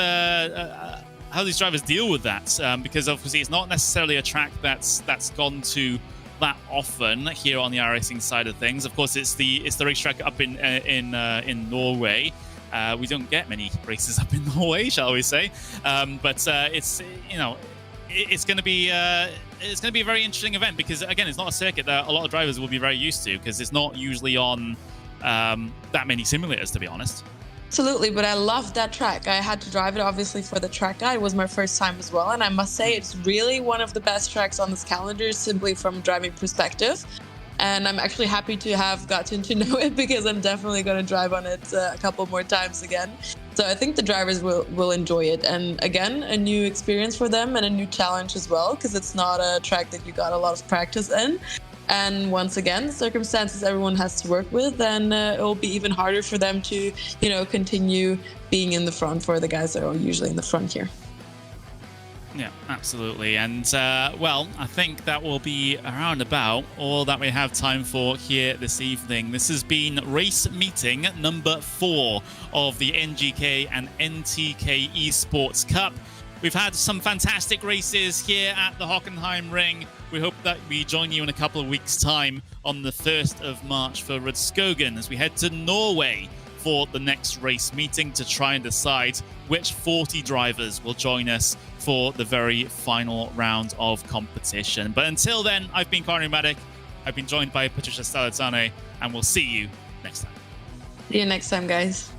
with that, because obviously it's not necessarily a track that's gone to that often here on the iRacing side of things. Of course, it's the racetrack up in Norway. We don't get many races up in Norway, shall we say? But it's it's going to be a very interesting event, because again, it's not a circuit that a lot of drivers will be very used to, because it's not usually on that many simulators, to be honest. Absolutely, but I love that track. I had to drive it obviously for the track guide. It was my first time as well, and I must say it's really one of the best tracks on this calendar, simply from a driving perspective. And I'm actually happy to have gotten to know it, because I'm definitely going to drive on it a couple more times again. So I think the drivers will enjoy it. And again, a new experience for them and a new challenge as well, because it's not a track that you got a lot of practice in. And once again, the circumstances everyone has to work with, then it will be even harder for them to, continue being in the front for the guys that are usually in the front here. Yeah, absolutely. And, well, I think that will be around about all that we have time for here this evening. This has been race meeting number 4 of the NGK and NTK Esports Cup. We've had some fantastic races here at the Hockenheimring. We hope that we join you in a couple of weeks' time on the 1st of March for Rudskogen, as we head to Norway for the next race meeting to try and decide which 40 drivers will join us for the very final round of competition. But until then, I've been Karin Maddock. I've been joined by Patricia Stalizzane, and we'll see you next time. See you next time, guys.